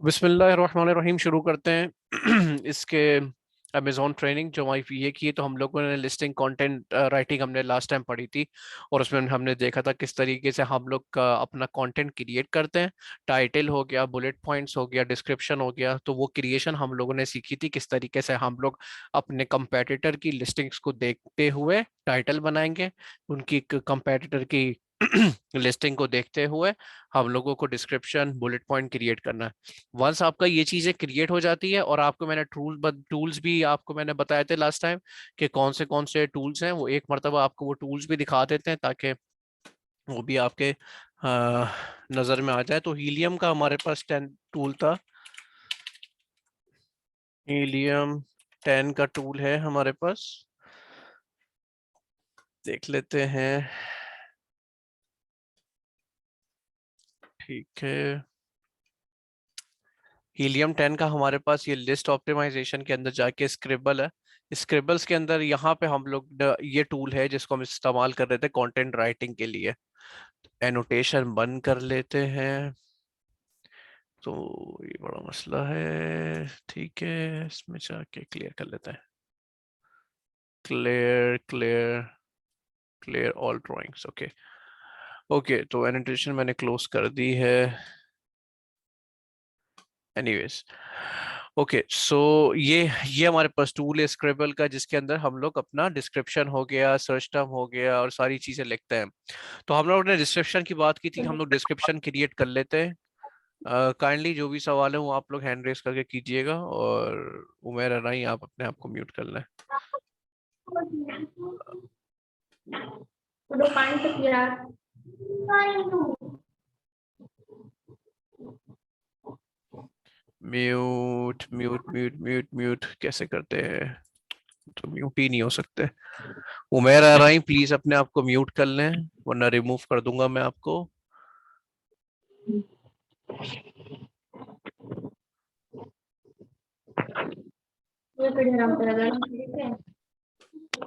बिस्मिल्लाहिर्रहमानिर्रहीम शुरू करते हैं। इसके अमेज़ॉन ट्रेनिंग जो हमारी ये की है, तो हम लोगों ने लिस्टिंग कंटेंट राइटिंग हमने लास्ट टाइम पढ़ी थी। और उसमें हमने देखा था किस तरीके से हम लोग का अपना कंटेंट क्रिएट करते हैं। टाइटल हो गया, बुलेट पॉइंट्स हो गया, डिस्क्रिप्शन हो गया, तो वो क्रिएशन हम लोगों ने सीखी थी किस तरीके से हम लोग अपने कंपेटिटर की लिस्टिंग्स को देखते हुए टाइटल बनाएंगे। उनकी कंपेटिटर की लिस्टिंग को देखते हुए हम लोगों को डिस्क्रिप्शन बुलेट पॉइंट क्रिएट करना है। वंस आपका ये चीजें क्रिएट हो जाती है, और आपको मैंने टूल्स भी आपको मैंने बताए थे लास्ट टाइम कि कौन से टूल्स हैं, वो एक मरतबा आपको वो टूल्स भी दिखा देते हैं ताकि वो भी आपके नज़र में आ जाए। तो हीलियम का हमारे पास 10 टूल था। हीलियम 10 का टूल है हमारे पास, देख लेते हैं। ठीक है, हीलियम 10 का हमारे पास ये लिस्ट ऑप्टिमाइजेशन के अंदर जाके स्क्रिबल है। स्क्रिबल्स के अंदर यहाँ पे हम लोग ये टूल है जिसको हम इस्तेमाल कर रहे थे कंटेंट राइटिंग के लिए। एनोटेशन बंद कर लेते हैं। तो ये बड़ा मसला है, ठीक है, इसमें जाके क्लियर कर लेते हैं। Clear clear clear all drawings. Okay okay, तो एनोटेशन मैंने क्लोज कर दी है। एनीवेज, ओके सो ये हमारे पास टूल है स्क्रिबल का, जिसके अंदर हम लोग अपना डिस्क्रिप्शन हो गया, सर्च टर्म हो गया, और सारी चीजें लिखते हैं। तो हम लोग ने डिस्क्रिप्शन की बात की थी कि हम लोग डिस्क्रिप्शन क्रिएट कर लेते हैं। काइंडली जो भी सवाल है वो आप लोग हैंड रेस करके कीजिएगा, और उमेर रानी आप अपने आप को म्यूट कर लें। Mute mute mute mute mute कैसे करते हैं? तो म्यूट ही नहीं हो सकते। उमेर आ रही, प्लीज अपने आप को म्यूट कर लें, वरना रिमूव कर दूंगा मैं आपको।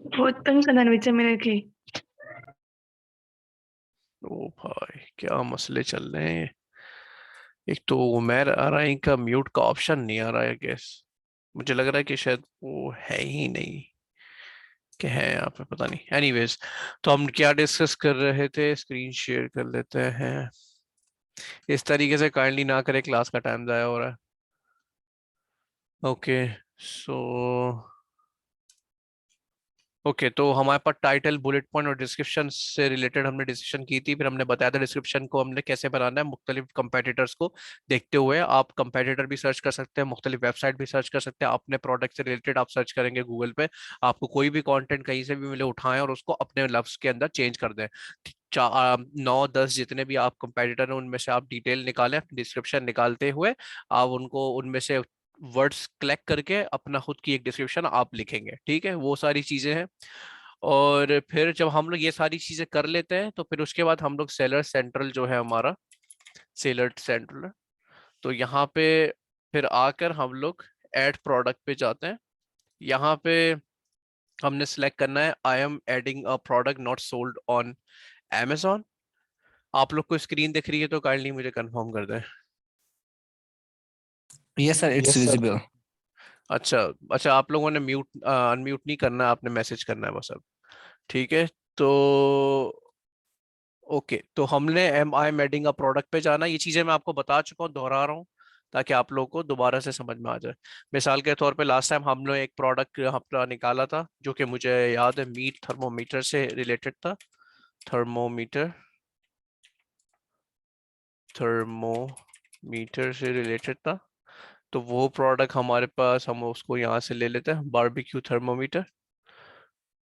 बहुत तंग करना विच में रखे। ओ भाई, क्या मसले चल रहे हैं। एक तो उमेर आ रही का म्यूट का ऑप्शन नहीं आ रहा है गैस। मुझे लग रहा है कि शायद वो है ही नहीं, कि है यहाँ पे, पता नहीं। एनीवेज, तो हम क्या डिस्कस कर रहे थे, स्क्रीन शेयर कर लेते हैं। इस तरीके से काइंडली ना करें, क्लास का टाइम जाया हो रहा है। ओके सो ओके, तो हमारे पास टाइटल, बुलेट पॉइंट और डिस्क्रिप्शन से रिलेटेड हमने डिस्कशन की थी। फिर हमने बताया था डिस्क्रिप्शन को हमने कैसे बनाना है। मुख्तलिफ कंपेटिटर्स को देखते हुए आप कंपेटिटर भी सर्च कर सकते हैं, मुख्तलिफ वेबसाइट भी सर्च कर सकते हैं। अपने प्रोडक्ट से रिलेटेड आप सर्च करेंगे गूगल पे, आपको कोई भी कंटेंट कहीं से भी मिले, उठाएं और उसको अपने लफ्ज के अंदर चेंज कर दें। 9-10 जितने भी आप कंपेटिटर हैं उनमें से आप डिटेल निकालें, डिस्क्रिप्शन निकालते हुए आप उनको उनमें से वर्ड्स कलेक्ट करके अपना खुद की एक डिस्क्रिप्शन आप लिखेंगे। ठीक है, वो सारी चीजें हैं। और फिर जब हम लोग ये सारी चीजें कर लेते हैं, तो फिर उसके बाद हम लोग सेलर सेंट्रल जो है हमारा, सेलर सेंट्रल, तो यहाँ पे फिर आकर हम लोग ऐड प्रोडक्ट पे जाते हैं। यहाँ पे हमने सेलेक्ट करना है आई am adding a product not sold on Amazon। आप लोग को स्क्रीन दिख रही है तो काइंडली मुझे कंफर्म कर दें। Yes, sir, it's yes sir. visible. अच्छा अच्छा, आप लोगों ने म्यूट अनम्यूट नहीं करना है, आपने मैसेज करना है बस अब। ठीक है, तो ओके, तो हमने um I am adding a product पे जाना। ये चीजें मैं आपको बता चुका हूँ, दोहरा रहा हूँ ताकि आप लोगों को दोबारा से समझ में आ जाए। मिसाल के तौर पे लास्ट टाइम हमने एक प्रोडक्ट अपना निकाला था जो कि मुझे याद है मीट थर्मोमीटर से रिलेटेड था। थर्मोमीटर, थर्मोमीटर से रिलेटेड था। तो वो प्रोडक्ट हमारे पास, हम उसको यहाँ से ले लेते हैं, बारबेक्यू थर्मोमीटर।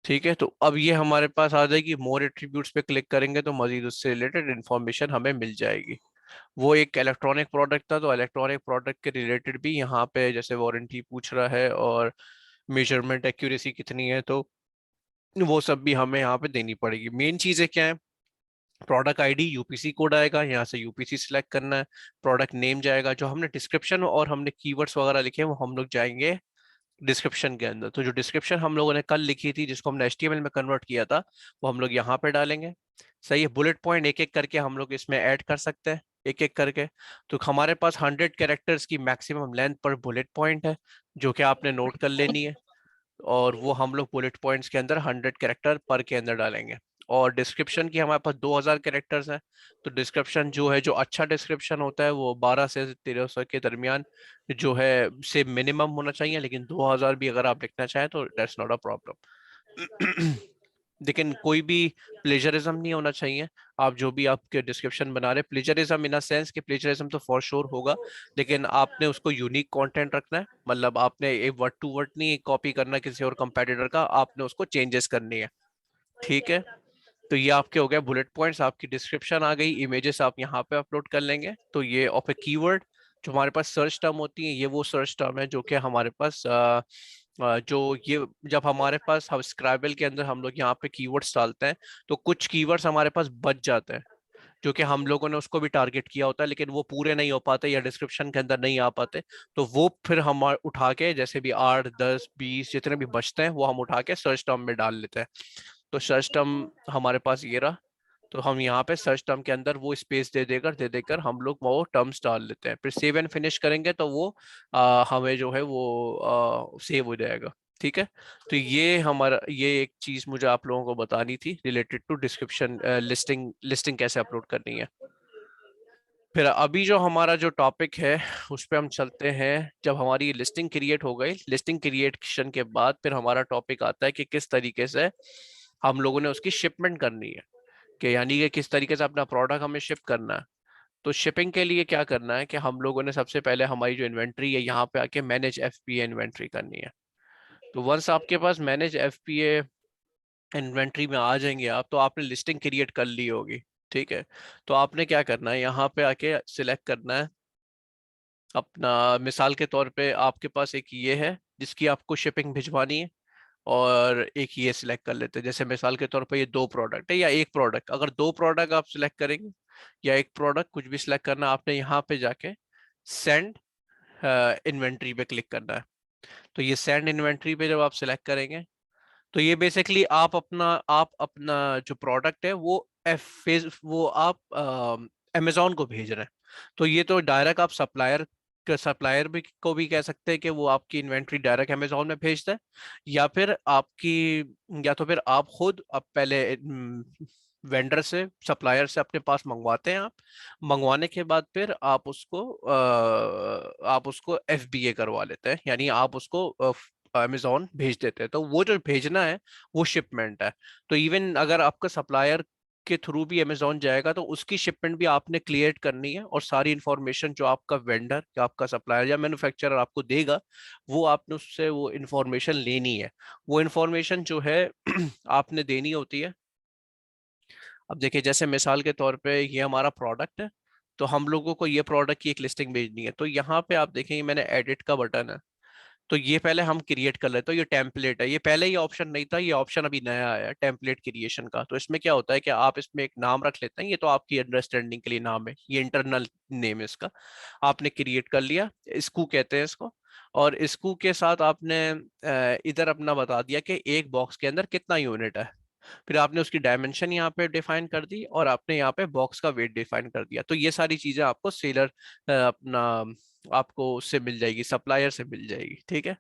ठीक है, तो अब ये हमारे पास आ जाएगी। मोर एट्रीब्यूट्स पे क्लिक करेंगे तो मजीद उससे रिलेटेड इंफॉर्मेशन हमें मिल जाएगी। वो एक इलेक्ट्रॉनिक प्रोडक्ट था, तो इलेक्ट्रॉनिक प्रोडक्ट के रिलेटेड भी यहाँ पे जैसे वारंटी पूछ रहा है और मेजरमेंट एक्यूरेसी कितनी है, तो वो सब भी हमें यहाँ पे देनी पड़ेगी। मेन चीज़ें क्या है, प्रोडक्ट आईडी, यूपीसी कोड आएगा, यहाँ से यूपीसी सिलेक्ट करना है। प्रोडक्ट नेम जाएगा, जो हमने डिस्क्रिप्शन और हमने कीवर्ड्स वगैरह लिखे हैं वो हम लोग जाएंगे डिस्क्रिप्शन के अंदर। तो जो डिस्क्रिप्शन हम लोगों ने कल लिखी थी जिसको हमने एचटीएमएल में कन्वर्ट किया था, वो हम लोग यहाँ पे डालेंगे। सही है, बुलेट पॉइंट एक एक करके हम लोग इसमें ऐड कर सकते हैं, एक एक करके। तो हमारे पास 100 कैरेक्टर्स की मैक्सिमम लेंथ पर बुलेट पॉइंट है, जो कि आपने नोट कर लेनी है। और वो हम लोग बुलेट पॉइंट्स के अंदर 100 कैरेक्टर पर के अंदर डालेंगे। और डिस्क्रिप्शन की हमारे पास 2000 कैरेक्टर्स हैं। तो डिस्क्रिप्शन जो है, जो अच्छा डिस्क्रिप्शन होता है वो 12 से 1300 के दरमियान जो है से मिनिमम होना चाहिए, लेकिन 2000 भी अगर आप लिखना चाहें तो दैट्स नॉट अ प्रॉब्लम। लेकिन कोई भी प्लेजरिज्म नहीं होना चाहिए। आप जो भी आपके डिस्क्रिप्शन बना रहे, प्लेजरिज्म इन अ सेंस कि प्लेजरिज्म तो फॉर श्योर होगा, लेकिन आपने उसको यूनिक कंटेंट रखना है। मतलब आपने एक वर्ड टू वर्ड नहीं कॉपी करना किसी और कंपेटिटर का, आपने उसको चेंजेस करनी है। ठीक है, तो ये आपके हो गए बुलेट पॉइंट्स, आपकी डिस्क्रिप्शन आ गई, इमेजेस आप यहाँ पे अपलोड कर लेंगे। तो ये ऑफ ए कीवर्ड जो हमारे पास सर्च टर्म होती है, ये वो सर्च टर्म है जो कि हमारे पास जो ये जब हमारे पास हम स्क्रैबल के अंदर हम लोग यहाँ पे कीवर्ड्स डालते हैं, तो कुछ कीवर्ड्स हमारे पास बच जाते हैं, जो कि हम लोगों ने उसको भी टारगेट किया होता है, लेकिन वो पूरे नहीं हो पाते या डिस्क्रिप्शन के अंदर नहीं आ पाते। तो वो फिर हम उठा के, जैसे भी 8 10 20 जितने भी बचते हैं वो हम उठा के सर्च टर्म में डाल लेते हैं। तो सर्च टर्म हमारे पास ये रहा। तो हम यहाँ पे सर्च टर्म के अंदर वो स्पेस दे देकर हम लोग वो टर्म्स डाल लेते हैं, फिर सेव एंड फिनिश करेंगे तो वो हमें जो है वो सेव हो जाएगा। ठीक है, तो ये हमारा, ये एक चीज मुझे आप लोगों को बतानी थी related to description, listing listing कैसे अपलोड करनी है। फिर अभी जो हमारा जो टॉपिक है उस पे हम चलते हैं। जब हमारी लिस्टिंग क्रिएट हो गई, लिस्टिंग क्रिएशन के बाद फिर हमारा टॉपिक आता है कि किस तरीके से हम लोगों ने उसकी शिपमेंट करनी है, कि यानी कि किस तरीके से अपना प्रोडक्ट हमें शिप करना है। तो शिपिंग के लिए क्या करना है कि हम लोगों ने सबसे पहले हमारी जो इन्वेंट्री है यहाँ पे आके मैनेज एफपीए इन्वेंट्री करनी है। तो वंस आपके पास मैनेज एफपीए इन्वेंट्री में आ जाएंगे आप, तो आपने लिस्टिंग क्रिएट कर ली होगी। ठीक है, तो आपने क्या करना है, यहाँ पे आके सिलेक्ट करना है अपना। मिसाल के तौर पे आपके पास एक ये है जिसकी आपको शिपिंग भिजवानी है, और एक ये सिलेक्ट कर लेते हैं। जैसे मिसाल के तौर पे ये 2 प्रोडक्ट है या एक प्रोडक्ट, अगर 2 प्रोडक्ट आप सिलेक्ट करेंगे या एक प्रोडक्ट, कुछ भी सिलेक्ट करना, आपने यहाँ पे जाके सेंड इन्वेंट्री पे क्लिक करना है। तो ये सेंड इन्वेंट्री पे जब आप सिलेक्ट करेंगे, तो ये बेसिकली आप अपना जो प्रोडक्ट है वो एफ फेज वो आप अमेजोन को भेज रहे हैं। तो ये तो डायरेक्ट आप सप्लायर भी को भी कह सकते हैं कि वो आपकी इन्वेंट्री डायरेक्ट अमेजोन में भेजता है, या फिर आपकी, या तो फिर आप खुद अब पहले वेंडर से, सप्लायर से अपने पास मंगवाते हैं आप। मंगवाने के बाद फिर आप उसको एफबीए करवा लेते हैं, यानी आप उसको अमेजोन भेज देते हैं। तो वो जो भेजना है वो शिपमेंट है। तो इवन अगर आपका सप्लायर के थ्रू भी अमेजोन जाएगा तो उसकी शिपमेंट भी आपने क्लियर करनी है, और सारी इंफॉर्मेशन जो आपका वेंडर या आपका सप्लायर या मैन्युफैक्चरर आपको देगा, वो आपने उससे वो इंफॉर्मेशन लेनी है। वो इंफॉर्मेशन जो है आपने देनी होती है। अब देखिए, जैसे मिसाल के तौर पे ये हमारा प्रोडक्ट है, तो हम लोगों को ये प्रोडक्ट की एक लिस्टिंग भेजनी है। तो यहाँ पे आप देखेंगे मैंने एडिट का बटन है, तो ये पहले हम क्रिएट कर लेते हैं। तो ये टेम्पलेट है, ये पहले ये ऑप्शन नहीं था, ये ऑप्शन अभी नया आया है टेम्पलेट क्रिएशन का। तो इसमें क्या होता है कि आप इसमें एक नाम रख लेते हैं, ये तो आपकी अंडरस्टैंडिंग के लिए नाम है, ये इंटरनल नेम है इसका। आपने क्रिएट कर लिया, इसको कहते हैं इसको। और इसको के साथ आपने इधर अपना बता दिया कि एक बॉक्स के अंदर कितना यूनिट है। फिर आपने उसकी डायमेंशन यहाँ पे डिफाइन कर दी, और आपने यहाँ पे बॉक्स का वेट डिफाइन कर दिया। तो ये सारी चीजें आपको सेलर अपना आपको उससे मिल जाएगी, सप्लायर से मिल जाएगी। ठीक है,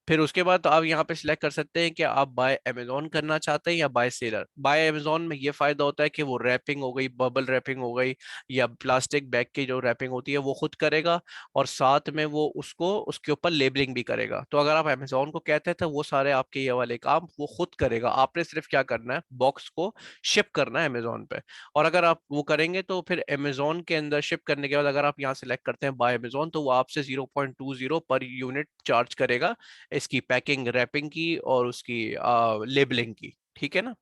फिर उसके बाद आप यहाँ पे सिलेक्ट कर सकते हैं कि आप बाय अमेजोन करना चाहते हैं या बाय सेलर। बाय अमेजोन में ये फायदा होता है कि वो रैपिंग हो गई, बबल रैपिंग हो गई, या प्लास्टिक बैग की जो रैपिंग होती है वो खुद करेगा, और साथ में वो उसको उसके ऊपर लेबलिंग भी करेगा। तो अगर आप अमेजोन को कहते हैं तो वो सारे आपके ये वाले काम वो खुद करेगा, आपने सिर्फ क्या करना है, बॉक्स को शिप करना है अमेजोन पे। और अगर आप वो करेंगे तो फिर अमेजोन के अंदर शिप करने के बाद अगर आप यहाँ सेलेक्ट करते हैं बाय अमेजोन, तो वो आपसे 0.20 पर यूनिट चार्ज करेगा, इसकी पैकिंग रैपिंग की और उसकी लेबलिंग की। ठीक है ना,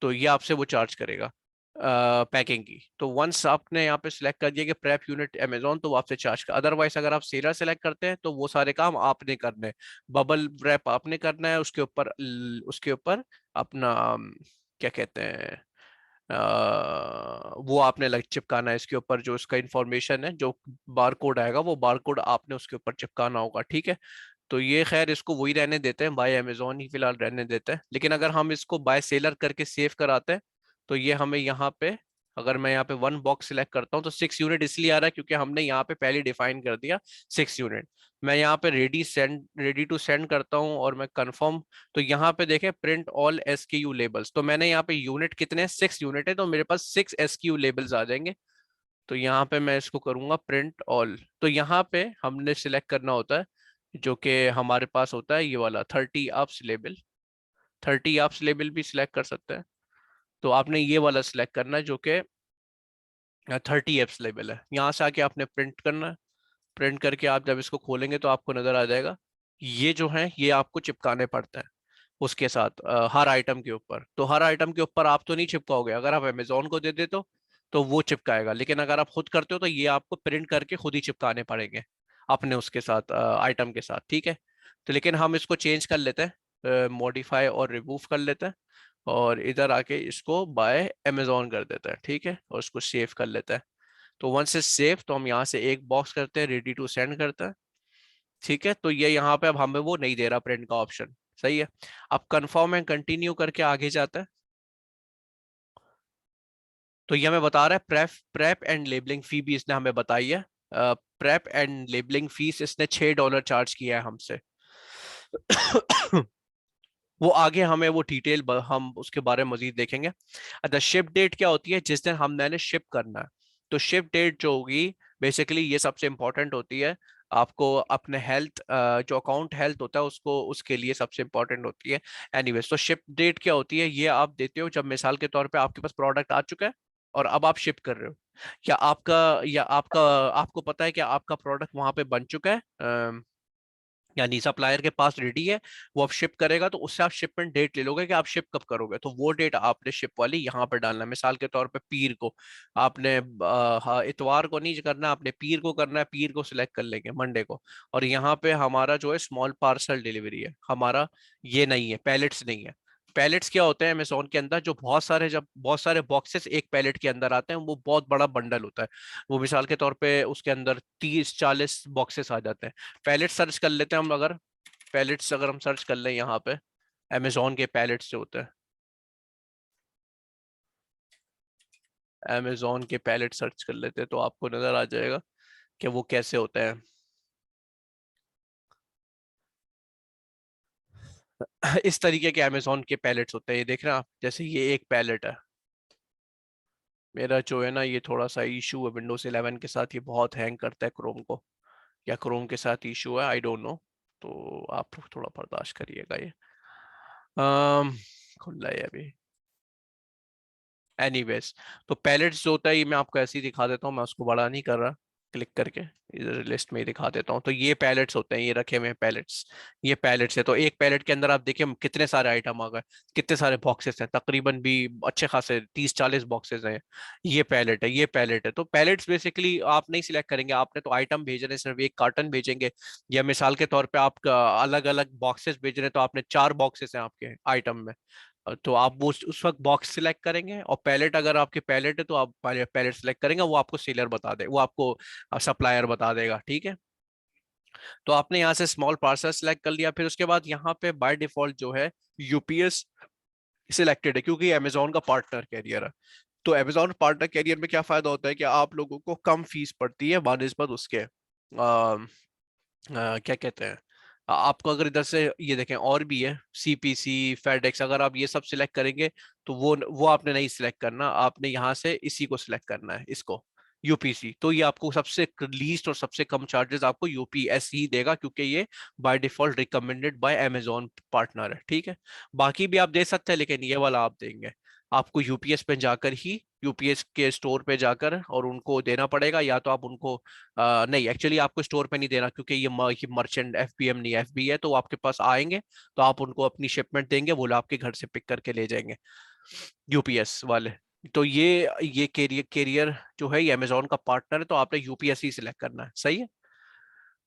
तो ये आपसे वो चार्ज करेगा पैकिंग की। तो वंस आपने यहाँ पे सिलेक्ट कर दिया कि प्रेप यूनिट अमेजोन, तो वो आपसे चार्ज कर। अदरवाइज अगर आप सेलर सेलेक्ट करते हैं तो वो सारे काम आपने करने हैं। बबल रैप आपने करना है, उसके ऊपर अपना क्या कहते हैं, वो आपने लग चिपकाना है इसके ऊपर, जो उसका इंफॉर्मेशन है, जो बार कोड आएगा वो बार कोड आपने उसके ऊपर चिपकाना होगा। ठीक है, तो ये खैर इसको वही रहने देते हैं, बाय अमेजोन ही फिलहाल रहने देते हैं। लेकिन अगर हम इसको बाय सेलर करके सेव कराते हैं तो ये हमें यहाँ पे, अगर मैं यहाँ पे 1 बॉक्स सिलेक्ट करता हूँ तो 6 यूनिट इसलिए आ रहा है क्योंकि हमने यहाँ पे पहले डिफाइन कर दिया 6 यूनिट। मैं यहाँ पे रेडी टू सेंड करता हूँ और मैं कंफर्म। तो यहाँ पे देखें प्रिंट ऑल SKU लेबल्स, तो मैंने यहाँ पे यूनिट कितने, 6 यूनिट है, तो मेरे पास 6 SKU लेबल्स आ जाएंगे। तो यहाँ पे मैं इसको करूंगा प्रिंट ऑल। तो यहाँ पे हमने सिलेक्ट करना होता है जो कि हमारे पास होता है ये वाला 30 अप्स लेबल। 30 अप्स लेबल भी सिलेक्ट कर सकते हैं। तो आपने ये वाला सिलेक्ट करना है जो कि 30 एप्स लेबल है। यहाँ से आके आपने प्रिंट करना है। प्रिंट करके आप जब इसको खोलेंगे तो आपको नजर आ जाएगा ये जो है ये आपको चिपकाने पड़ता है उसके साथ हर आइटम के ऊपर। तो हर आइटम के ऊपर आप तो नहीं चिपकाओगे, अगर आप अमेजोन को दे देते हो तो वो चिपकाएगा, लेकिन अगर आप खुद करते हो तो ये आपको प्रिंट करके खुद ही चिपकाने पड़ेंगे अपने उसके साथ आइटम के साथ, ठीक है। तो लेकिन हम इसको चेंज कर लेते हैं, मॉडिफाई और रिमूव कर लेते हैं और इधर आके इसको बाय अमेजोन कर देते हैं, ठीक है, और इसको सेव कर लेते हैं। तो वंस इज सेव तो हम यहाँ से एक बॉक्स करते हैं, रेडी टू सेंड करते हैं, ठीक है। तो ये यहाँ पे अब हमें वो नहीं दे रहा प्रिंट का ऑप्शन, सही है। अब कंफर्म एंड कंटिन्यू करके आगे जाता है। तो ये हमें बता रहा है प्रेप एंड लेबलिंग फी भी इसने हमें बताई है। प्रेप एंड लेबलिंग फीस इसने $6 चार्ज किया है हमसे। वो आगे हमें वो डिटेल हम उसके बारे में मजीद देखेंगे। अच्छा, शिप डेट क्या होती है, जिस दिन हम मैंने शिप करना है। तो शिप डेट जो होगी बेसिकली ये सबसे इंपॉर्टेंट होती है। आपको अपने हेल्थ जो अकाउंट हेल्थ होता है उसको, उसके लिए सबसे इंपॉर्टेंट होती है। एनीवेज, तो शिप डेट क्या होती है, ये आप देते हो जब मिसाल के तौर पे आपके पास प्रोडक्ट आ चुका है और अब आप शिप कर रहे हो, या आपका आपको पता है कि आपका प्रोडक्ट वहां पे बन चुका है, यानी सप्लायर के पास रेडी है, वो अब शिप करेगा, तो उससे आप शिपमेंट डेट ले लोगे कि आप शिप कब करोगे। तो वो डेट आपने शिप वाली यहाँ पर डालना है। मिसाल के तौर पे पीर को आपने हाँ, इतवार को नहीं करना, आपने पीर को करना है, पीर को सिलेक्ट कर लेंगे, मंडे को। और यहाँ पे हमारा जो है स्मॉल पार्सल डिलीवरी है हमारा, ये नहीं है, पैलेट्स नहीं है। पैलेट्स क्या होते हैं अमेजोन के अंदर, जो बहुत सारे, जब बहुत सारे बॉक्सेस एक पैलेट के अंदर आते हैं, वो बहुत बड़ा बंडल होता है। वो मिसाल के तौर पे उसके अंदर 30-40 बॉक्सेस आ जाते हैं। पैलेट सर्च कर लेते हैं हम, अगर पैलेट्स अगर हम सर्च कर लें यहाँ पे, अमेजोन के पैलेट्स जो होते हैं, अमेजोन के पैलेट सर्च कर लेते हैं तो आपको नजर आ जाएगा कि वो कैसे होते हैं। इस तरीके के अमेजोन के पैलेट्स होते हैं, ये देख रहे हैं आप, जैसे ये एक पैलेट है। मेरा जो है ना ये थोड़ा सा इशू है विंडोज 11 के साथ, ये बहुत हैंग करता है क्रोम को, या क्रोम के साथ इशू है, आई डोंट नो। तो आप थोड़ा बर्दाश्त करिएगा ये। अम, खुल रहा है अभी। एनीवेज, तो पैलेट्स जो होता है ये मैं आपको ऐसे ही दिखा देता हूँ, मैं उसको बड़ा नहीं कर रहा, क्लिक करके इधर लिस्ट में ही दिखा देता हूँ। तो ये पैलेट्स होते हैं, ये रखे हुए पैलेट्स, ये पैलेट्स है। तो एक पैलेट के अंदर आप देखिए कितने सारे आइटम आ गए, कितने सारे बॉक्सेस हैं, तकरीबन भी अच्छे खासे 30-40 बॉक्सेस हैं। ये पैलेट है, ये पैलेट है। तो पैलेट्स बेसिकली आप नहीं सिलेक्ट करेंगे, आपने तो आइटम भेजने, सिर्फ एक कार्टन भेजेंगे, या मिसाल के तौर पे आप अलग अलग बॉक्सेस भेज रहे हैं तो आपने 4 बॉक्सेस हैं आपके आइटम में, तो आप वो उस वक्त बॉक्स सिलेक्ट करेंगे। और पैलेट अगर आपके पैलेट है तो आप पैलेट सिलेक्ट करेंगे, वो आपको सेलर बता दे, वो आपको सप्लायर बता देगा, ठीक है। तो आपने यहाँ से स्मॉल पार्सल सिलेक्ट कर लिया, फिर उसके बाद यहाँ पे बाय डिफॉल्ट जो है यूपीएस सिलेक्टेड है क्योंकि अमेजोन का पार्टनर कैरियर है। तो अमेजोन पार्टनर कैरियर में क्या फायदा होता है कि आप लोगों को कम फीस पड़ती है बानिस्बत उसके क्या कहते हैं, आपको अगर इधर से ये देखें और भी है सीपीसी, फेडेक्स, अगर आप ये सब सिलेक्ट करेंगे तो वो आपने नहीं सिलेक्ट करना, आपने यहाँ से इसी को सिलेक्ट करना है, इसको यूपीसी। तो ये आपको सबसे लीस्ट और सबसे कम चार्जेस आपको यूपीएस ही देगा क्योंकि ये by default recommended by Amazon partner है, ठीक है। बाकी भी आप दे सकते हैं लेकिन ये वाला आप देंगे, आपको यूपीएस पे जाकर ही, यूपीएस के स्टोर पे जाकर और उनको देना पड़ेगा, या तो आप उनको नहीं, एक्चुअली आपको स्टोर पे नहीं देना क्योंकि ये मर्चेंट एफबीएम नहीं, एफबी है, तो वो आपके पास आएंगे तो आप उनको अपनी शिपमेंट देंगे, वो लोग आपके घर से पिक करके ले जाएंगे यूपीएस वाले। तो ये कैरियर जो है ये अमेजोन का पार्टनर है, तो आपने यूपीएस ही सिलेक्ट करना है, सही है।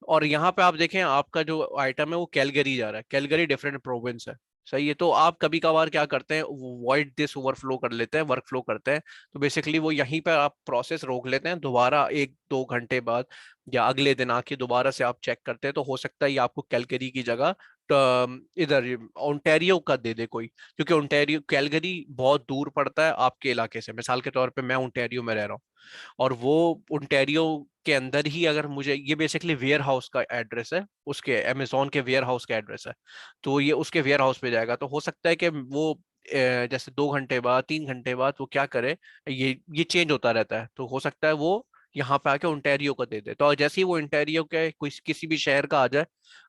और यहाँ पे आप देखें आपका जो आइटम है वो कैलगरी जा रहा है, कैलगरी डिफरेंट प्रोविंस है। सही है। तो आप कभी कभार क्या करते हैं, वॉइड दिस ओवरफ्लो कर लेते हैं, वर्क फ्लो करते हैं। तो बेसिकली वो यहीं पर आप प्रोसेस रोक लेते हैं, दोबारा 1-2 घंटे बाद या अगले दिन आके दोबारा से आप चेक करते हैं, तो हो सकता है ये आपको कैलगरी की जगह इधर ओंटारियो का दे दे कोई, क्योंकि ओंटारियो कैलगरी बहुत दूर पड़ता है आपके इलाके से। मिसाल के तौर पे मैं ओंटारियो में रह रहा हूँ, और वो ओंटारियो के अंदर ही अगर मुझे, ये बेसिकली वेयर हाउस का एड्रेस है, उसके अमेजोन के वेयर हाउस का एड्रेस है, तो ये उसके वेयर हाउस पे जाएगा। तो हो सकता है कि वो जैसे 2 घंटे बाद 3 घंटे बाद वो क्या करे, ये चेंज होता रहता है, तो हो सकता है वो यहाँ पे आके ओंटारियो को दे दे। तो जैसे ही वो ओंटारियो के कोई किसी भी शहर का आ जाए,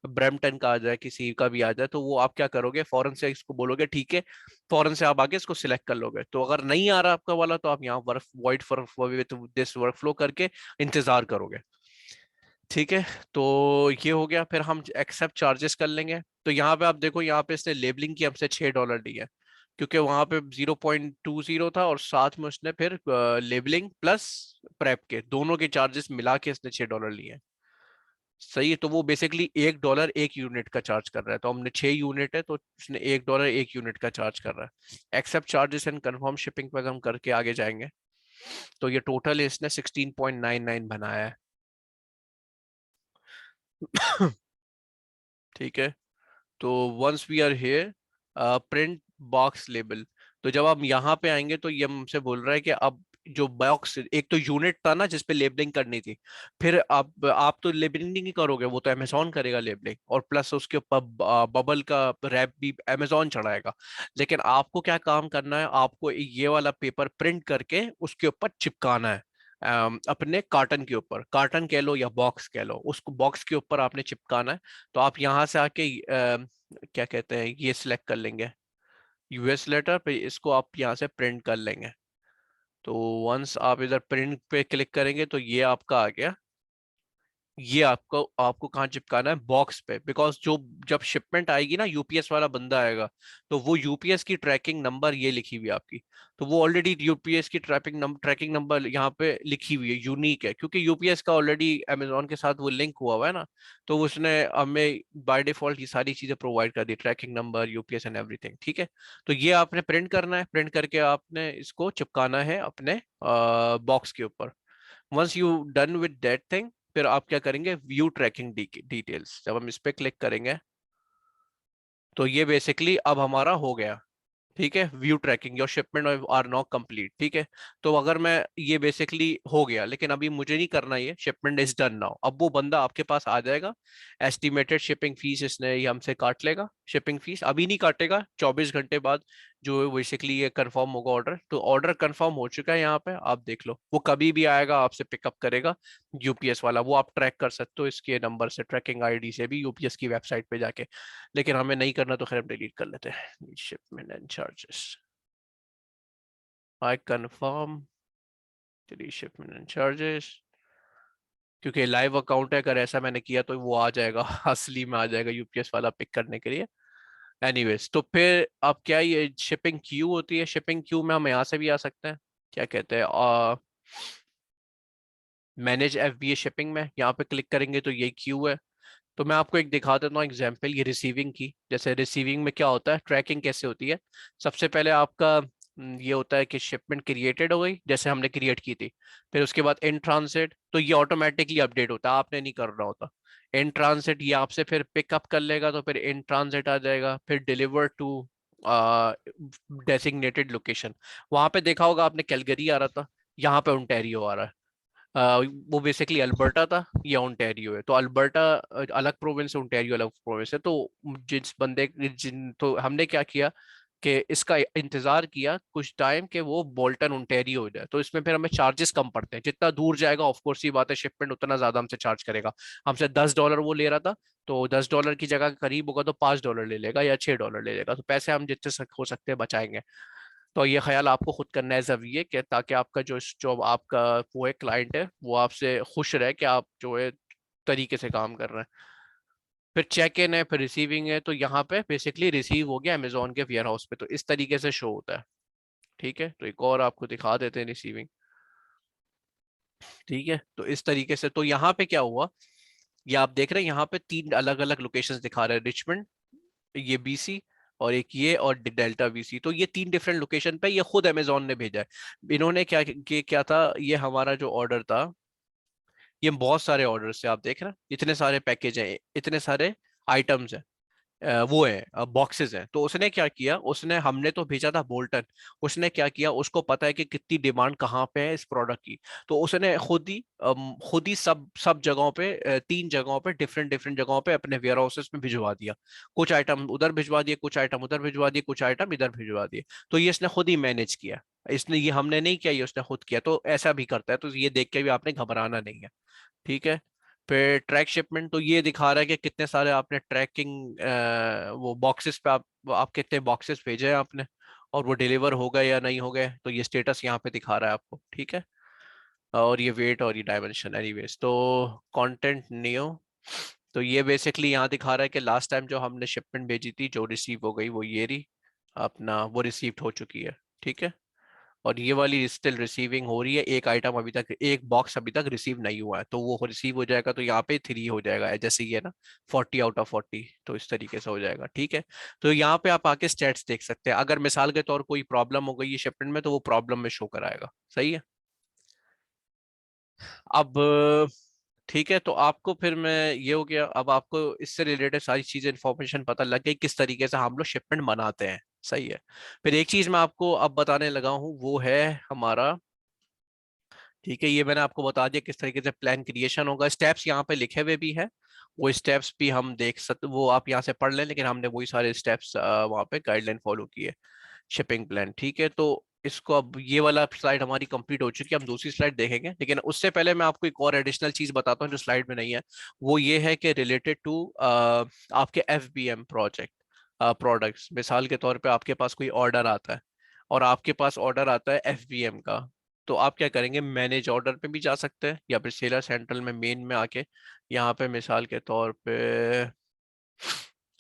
ब्रैम्पटन का आ जाए, किसी का भी आ जाए, तो वो आप क्या करोगे, फौरन से इसको बोलोगे ठीक है, फौरन से आप आगे इसको सिलेक्ट कर लोगे। तो अगर नहीं आ रहा आपका वाला, तो आप यहाँ work void for with this work flow करके इंतजार करोगे। ठीक है, तो ये हो गया। फिर हम एक्सेप्ट चार्जेस कर लेंगे। तो यहाँ पे आप देखो, यहाँ पे इसने लेबलिंग की हमसे $6 ली है, क्योंकि वहां पे 0.20 था, और साथ में उसने फिर लेबलिंग प्लस प्रेप के दोनों के चार्जेस मिला के इसने $6 लिए हैं। सही है। तो वो बेसिकली $1 एक यूनिट का चार्ज कर रहा है, तो हमने 6 यूनिट है, तो उसने $1 एक यूनिट का चार्ज कर रहा है। Accept charges and confirm shipping पर हम करके आगे जाएंगे। तो ये टोटल इसने 16.99 बनाया है। ठीक है। तो once we are here, print box label. तो जब आप यहाँ पे आएंगे, तो ये हमसे बोल रहा है कि अब जो बॉक्स, एक तो यूनिट था ना जिसपे लेबलिंग करनी थी, फिर आप तो लेबलिंग नहीं करोगे, वो तो अमेजोन करेगा लेबलिंग, और प्लस उसके ऊपर बबल का रैप भी अमेजोन चढ़ाएगा। लेकिन आपको क्या काम करना है, आपको ये वाला पेपर प्रिंट करके उसके ऊपर चिपकाना है। अपने कार्टन के ऊपर, कार्टन कह लो या बॉक्स कह लो, उसको बॉक्स के ऊपर आपने चिपकाना है। तो आप यहाँ से आके क्या कहते हैं, ये सिलेक्ट कर लेंगे, यूएस लेटर पे, इसको आप यहाँ से प्रिंट कर लेंगे। तो वंस आप इधर प्रिंट पे क्लिक करेंगे, तो ये आपका आ गया। ये आपको आपको कहाँ चिपकाना है, बॉक्स पे, बिकॉज जो जब शिपमेंट आएगी ना, यूपीएस वाला बंदा आएगा, तो वो यूपीएस की ट्रैकिंग नंबर ये लिखी हुई है आपकी, तो वो ऑलरेडी यूपीएस की ट्रैकिंग नंबर यहाँ पे लिखी हुई है, यूनिक है, क्योंकि यूपीएस का ऑलरेडी अमेजोन के साथ वो लिंक हुआ है ना। तो उसने हमें बाय डिफॉल्ट ये सारी चीजें प्रोवाइड कर दी, tracking number, UPS and everything. ठीक है। तो ये आपने प्रिंट करना है, प्रिंट करके आपने इसको चिपकाना है अपने बॉक्स के ऊपर। Once you done with that thing, फिर आप क्या करेंगे, व्यू ट्रैकिंग डिटेल्स, जब हम इस पे क्लिक करेंगे, तो ये बेसिकली अब हमारा हो गया। ठीक है, view tracking, your shipment are not complete. ठीक है। तो अगर मैं, ये बेसिकली हो गया, लेकिन अभी मुझे नहीं करना, ये शिपमेंट इज डन नाउ, अब वो बंदा आपके पास आ जाएगा। एस्टिमेटेड शिपिंग फीस इसने ये हमसे काट लेगा, शिपिंग फीस अभी नहीं काटेगा, 24 घंटे बाद जो बेसिकली ये कंफर्म होगा ऑर्डर। तो ऑर्डर कंफर्म हो चुका है, यहाँ पे आप देख लो, वो कभी भी आएगा आपसे पिकअप करेगा, यूपीएस वाला। वो आप ट्रैक कर सकते हो इसके नंबर से, ट्रैकिंग आईडी से भी, यूपीएस की वेबसाइट पे जाके। लेकिन हमें नहीं करना, तो खैर हम डिलीट कर लेते हैं। Shipment and charges, I confirm, delete shipment and charges, क्योंकि लाइव अकाउंट है, अगर ऐसा मैंने किया तो वो आ जाएगा, असली में आ जाएगा यूपीएस वाला पिक करने के लिए। एनीवेज, तो फिर अब क्या, ये शिपिंग क्यू होती है, शिपिंग क्यू में हम यहाँ से भी आ सकते हैं, क्या कहते हैं, मैनेज एफबीए शिपिंग में यहाँ पे क्लिक करेंगे, तो ये क्यू है। तो मैं आपको एक दिखा देता हूँ एग्जांपल, ये रिसीविंग की। जैसे रिसीविंग में क्या होता है, ट्रैकिंग कैसे होती है। सबसे पहले आपका ये होता है कि शिपमेंट क्रिएटेड हो गई, जैसे हमने क्रिएट की थी। फिर उसके बाद इन ट्रांसिट, तो ये ऑटोमेटिकली अपडेट होता है, आपने नहीं करना होता। इन ट्रांसिट ये आपसे फिर पिकअप कर लेगा, तो फिर इन ट्रांसिट आ जाएगा। फिर डिलीवर टू डेसिग्नेटेड लोकेशन, वहां पे देखा होगा आपने, कैलगरी आ रहा था, यहाँ पे ओंटारियो आ रहा है। वो बेसिकली अल्बर्टा था, या ओंटारियो है। तो अल्बर्टा अलग प्रोविंस है, ओंटारियो अलग प्रोविंस है। तो जिस बंदे जिन तो हमने क्या किया कि इसका इंतजार किया कुछ टाइम कि वो बोल्टन ओंटारियो हो जाए, तो इसमें फिर हमें चार्जेस कम पड़ते हैं। जितना दूर जाएगा ऑफ कोर्स ही बात है, शिपमेंट उतना ज्यादा हमसे चार्ज करेगा। हमसे $10 वो ले रहा था, तो $10 की जगह करीब होगा तो $5 ले लेगा या $6 ले लेगा। तो पैसे हम जितने हो सकते हैं बचाएंगे। तो ये ख्याल आपको खुद करना है जरूरी है, कि ताकि आपका जो आपका वो है क्लाइंट है, वो आपसे खुश रहे कि आप जो है तरीके से काम कर रहे हैं। फिर चेक इन है, फिर रिसीविंग है। तो यहाँ पे बेसिकली रिसीव हो गया अमेजोन के वेयर हाउस पे, तो इस तरीके से शो होता है। ठीक है, तो एक और आपको दिखा देते हैं रिसीविंग। ठीक है, तो इस तरीके से, तो यहाँ पे क्या हुआ, ये आप देख रहे हैं, यहाँ पे 3 अलग अलग लोकेशंस दिखा रहे हैं, रिचमंड, ये बीसी, और एक ये और डेल्टा वीसी। तो ये 3 डिफरेंट लोकेशन पे ये खुद अमेजोन ने भेजा है। इन्होंने क्या था, ये हमारा जो ऑर्डर था, ये बहुत सारे ऑर्डर से आप देख रहे हैं, इतने सारे पैकेज हैं, इतने सारे आइटम्स हैं, वो है बॉक्सेस हैं। तो उसने क्या किया, उसने हमने तो भेजा था बोल्टन, उसने क्या किया, उसको पता है कि कितनी डिमांड कहाँ पे है इस प्रोडक्ट की। तो उसने खुद ही सब सब जगहों पे 3 जगहों पे डिफरेंट डिफरेंट जगहों पे अपने वेयर हाउसेस में भिजवा दिया। कुछ आइटम उधर भिजवा दिए, कुछ आइटम उधर भिजवा दिए, कुछ आइटम इधर भिजवा दिए। तो ये इसने खुद ही मैनेज किया, इसने, ये हमने नहीं किया, ये उसने खुद किया। तो ऐसा भी करता है, तो ये देख के भी आपने घबराना नहीं है, ठीक है। फिर ट्रैक शिपमेंट, तो ये दिखा रहा है कि कितने सारे आपने ट्रैकिंग वो बॉक्सेस पे आप कितने बॉक्सेस भेजे हैं आपने, और वो डिलीवर हो गए या नहीं हो गए, तो ये स्टेटस यहाँ पे दिखा रहा है आपको, ठीक है। और ये वेट और ये डायमेंशन, एनीवेज। तो कंटेंट नियो, तो ये बेसिकली यहाँ दिखा रहा है कि लास्ट टाइम जो हमने शिपमेंट भेजी थी जो रिसीव हो गई वो ये रही अपना, वो रिसीव्ड हो चुकी है, ठीक है। और ये वाली स्टिल रिसीविंग हो रही है, एक आइटम अभी तक, एक बॉक्स अभी तक रिसीव नहीं हुआ है, तो वो रिसीव हो जाएगा तो यहाँ पे 3 हो जाएगा, जैसे ये ना 40 आउट ऑफ 40, तो इस तरीके से हो जाएगा, ठीक है। तो यहाँ पे आप आके स्टेट्स देख सकते हैं, अगर मिसाल के तौर कोई प्रॉब्लम हो गई है शिपमेंट में तो वो प्रॉब्लम में शो कराएगा, सही है। अब ठीक है, तो आपको फिर मैं ये हो गया, अब आपको इससे रिलेटेड सारी चीजें इंफॉर्मेशन पता लग गई किस तरीके से हम लोग शिपमेंट बनाते हैं, सही है। फिर एक चीज मैं आपको अब बताने लगा हूँ, वो है हमारा, ठीक है, ये मैंने आपको बता दिया किस तरीके से प्लान क्रिएशन होगा। स्टेप्स यहाँ पे लिखे हुए भी है, वो स्टेप्स भी हम देख सकते, वो आप यहाँ से पढ़ लें, लेकिन हमने वही सारे स्टेप्स वहाँ पे गाइडलाइन फॉलो किए, शिपिंग प्लान, ठीक है। तो इसको, अब ये वाला स्लाइड हमारी कंप्लीट हो चुकी है, हम दूसरी स्लाइड देखेंगे, लेकिन उससे पहले मैं आपको एक और एडिशनल चीज बताता हूँ जो स्लाइड में नहीं है। वो ये है कि रिलेटेड टू आपके FBM प्रोजेक्ट प्रोडक्ट्स, मिसाल के तौर पे आपके पास कोई ऑर्डर आता है, और आपके पास ऑर्डर आता है FBM का, तो आप क्या करेंगे, मैनेज ऑर्डर पे भी जा सकते हैं, या फिर सेलर सेंट्रल में मेन में आके, यहाँ पे मिसाल के तौर पे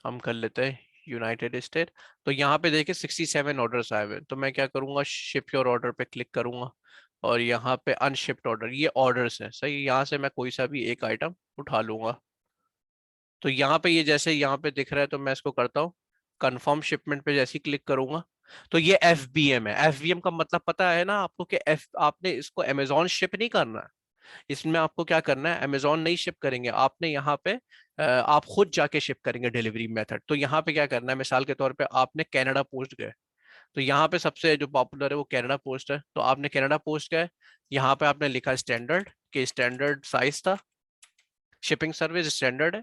हम कर लेते हैं यूनाइटेड स्टेट। तो यहाँ पे देखिए 67 ऑर्डर्स आए हुए हैं, तो मैं क्या करूँगा, शिप योर ऑर्डर पे क्लिक करूंगा, और यहाँ पे अनशिप्ड ऑर्डर, ये ऑर्डर्स है, सही, यहाँ से मैं कोई सा भी एक आइटम उठा लूंगा। तो यहाँ पे ये जैसे यहाँ पे दिख रहा है, तो मैं इसको करता हूँ कंफर्म शिपमेंट पे, जैसे ही क्लिक करूंगा तो ये FBM है। FBM का मतलब पता है ना आपको, कि आपने इसको अमेजोन शिप नहीं करना है, इसमें आपको क्या करना है, अमेजोन नहीं शिप करेंगे आपने, यहाँ पे आप खुद जाके शिप करेंगे डिलीवरी मेथड। तो यहाँ पे क्या करना है, मिसाल के तौर पे आपने कनाडा पोस्ट गए, तो यहाँ पे सबसे जो पॉपुलर है वो कनाडा पोस्ट है, तो आपने कनाडा पोस्ट गए, यहाँ पे आपने लिखा स्टैंडर्ड, के स्टैंडर्ड साइज था, शिपिंग सर्विस स्टैंडर्ड है,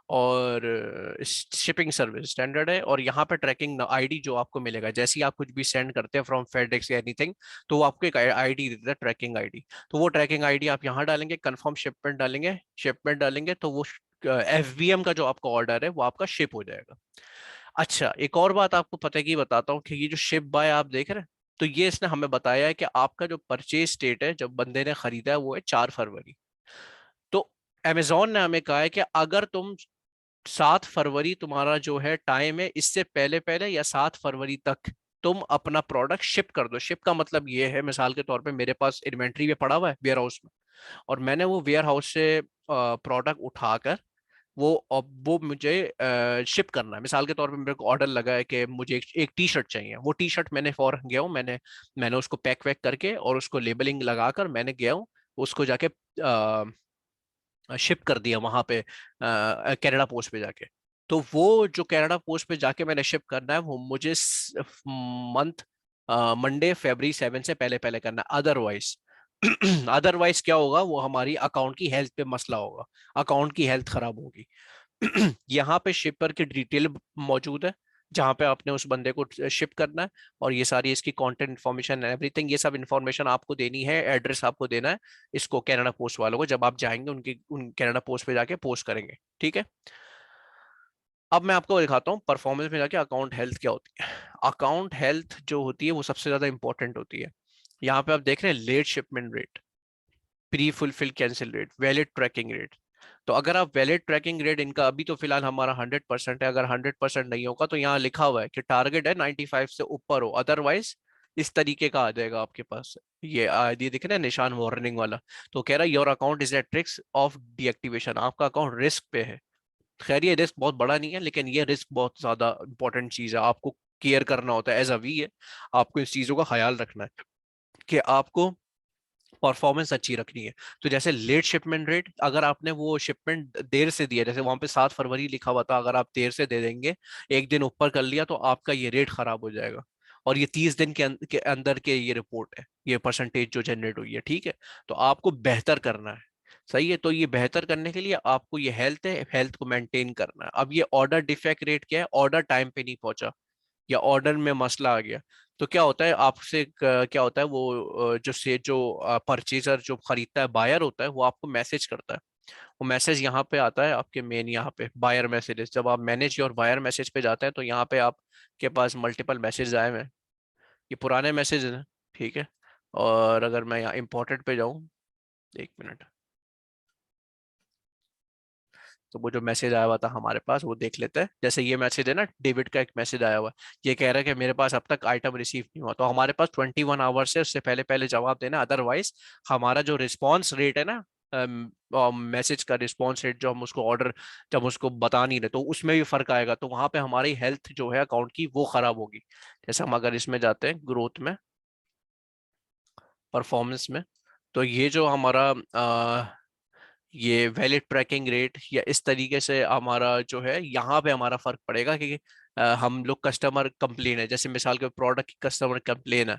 और शिपिंग सर्विस स्टैंडर्ड है, और यहाँ पे ट्रैकिंग आईडी जो आपको मिलेगा, जैसे ही आप कुछ भी सेंड करते हैं फ्रॉम फेडेक्स या एनीथिंग, तो वो आपको एक आईडी देता है, ट्रैकिंग आईडी। तो वो ट्रैकिंग आईडी आप यहाँ डालेंगे, कंफर्म शिपमेंट डालेंगे, तो वो FBM का जो आपका ऑर्डर है वो आपका शिप हो जाएगा। अच्छा, एक और बात आपको पता की बताता हूँ, कि ये जो शिप बाय आप देख रहे हैं, तो ये इसने हमें बताया है कि आपका जो परचेज डेट है जब बंदे ने खरीदा है वो है 4 फरवरी। तो अमेजोन ने हमें कहा है कि अगर तुम 7 फरवरी तुम्हारा जो है टाइम है, इससे पहले पहले या 7 फरवरी तक तुम अपना प्रोडक्ट शिप कर दो। शिप का मतलब ये है, मिसाल के तौर पे मेरे पास इन्वेंट्री में पड़ा हुआ है वेयर हाउस में, और मैंने वो वेयर हाउस से प्रोडक्ट उठाकर वो मुझे शिप करना है। मिसाल के तौर पे मेरे को ऑर्डर लगा है कि मुझे एक टी शर्ट चाहिए, वो टी शर्ट मैंने फॉरन गया हूँ, मैंने उसको पैक वैक करके और उसको लेबलिंग लगाकर मैंने गया हूँ, उसको जाके शिप कर दिया वहां पे कनाडा पोस्ट पे जाके। तो वो जो कनाडा पोस्ट पे जाके मैंने शिप करना है वो मुझे मंथ मंडे February 7 से पहले पहले करना है, अदरवाइज अदरवाइज क्या होगा, वो हमारी अकाउंट की हेल्थ पे मसला होगा, अकाउंट की हेल्थ खराब होगी। यहाँ पे शिपर की डिटेल मौजूद है, जहाँ पे आपने उस बंदे को शिप करना है, और ये सारी इसकी कंटेंट इन्फॉर्मेशन एवरीथिंग, ये सब इन्फॉर्मेशन आपको देनी है, एड्रेस आपको देना है इसको कनाडा पोस्ट वालों को, जब आप जाएंगे उन कनाडा पोस्ट पे जाके पोस्ट करेंगे, ठीक है। अब मैं आपको दिखाता हूँ परफॉर्मेंस में जाके अकाउंट हेल्थ क्या होती है। अकाउंट हेल्थ जो होती है वो सबसे ज्यादा इंपॉर्टेंट होती है। यहाँ पे आप देख रहे हैं late shipment rate, pre fulfil cancel rate, valid tracking rate. तो अगर आप वैलिड ट्रैकिंग रेट इनका अभी तो फिलहाल हमारा 100% है, अगर 100% नहीं होगा तो यहाँ लिखा हुआ है कि टारगेट है 95 से ऊपर हो, अदरवाइज इस तरीके का आ जाएगा आपके पास, ये दिख रहा है निशान वार्निंग वाला। तो कह रहा है your account is at risk of deactivation, आपका अकाउंट रिस्क पे है। खैर ये रिस्क बहुत बड़ा नहीं है, लेकिन ये रिस्क बहुत ज्यादा इंपॉर्टेंट चीज है, आपको केयर करना होता है एज अ वी है, आपको इस चीजों का ख्याल रखना है कि आपको परफॉर्मेंस अच्छी रखनी है। तो जैसे लेट शिपमेंट रेट, अगर आपने वो शिपमेंट देर से दिया, जैसे वहां पे 7 फरवरी लिखा हुआ था, अगर आप देर से दे देंगे, एक दिन ऊपर कर लिया, तो आपका ये रेट खराब हो जाएगा। और ये 30 दिन के अंदर के ये रिपोर्ट है, ये परसेंटेज जो जनरेट हुई है, ठीक है। तो आपको बेहतर करना है, सही है। तो ये बेहतर करने के लिए आपको ये हेल्थ है, हेल्थ को मेंटेन करना है। अब ये ऑर्डर डिफेक्ट रेट क्या है, ऑर्डर टाइम पे नहीं पहुंचा या ऑर्डर में मसला आ गया, तो क्या होता है आपसे क्या होता है, वो जो परचेजर जो खरीदता है, बायर होता है, वो आपको मैसेज करता है। वो मैसेज यहाँ पे आता है आपके मेन, यहाँ पे बायर मैसेजेस, जब आप मैनेज और बायर मैसेज पे जाते हैं, तो यहाँ पे आपके पास मल्टीपल मैसेज आए हुए हैं, ये पुराने मैसेज हैं, ठीक है। और अगर मैं यहाँ इम्पोर्टेड पे जाऊँ, 1 मिनट, तो वो जो मैसेज आया हुआ था हमारे पास वो देख लेते हैं। जैसे ये मैसेज है ना, डेविड का एक मैसेज आया हुआ है, ये कह रहा है कि मेरे पास अब तक आइटम रिसीव नहीं हुआ, तो हमारे पास 21 आवर्स है उससे पहले पहले जवाब देना, अदरवाइज हमारा जो रिस्पॉन्स रेट है ना, मैसेज का रिस्पॉन्स रेट, जो हम उसको ऑर्डर, जब उसको बता नहीं रहे, तो उसमें भी फर्क आएगा, तो वहां पे हमारी हेल्थ जो है अकाउंट की वो खराब होगी। जैसे हम अगर इसमें जाते हैं ग्रोथ में, परफॉर्मेंस में, तो ये जो हमारा ये वैलिड ट्रैकिंग रेट या इस तरीके से हमारा जो है, यहाँ पे हमारा फर्क पड़ेगा कि हम लोग कस्टमर कंप्लेन है, जैसे मिसाल के प्रोडक्ट की कस्टमर कंप्लेन है,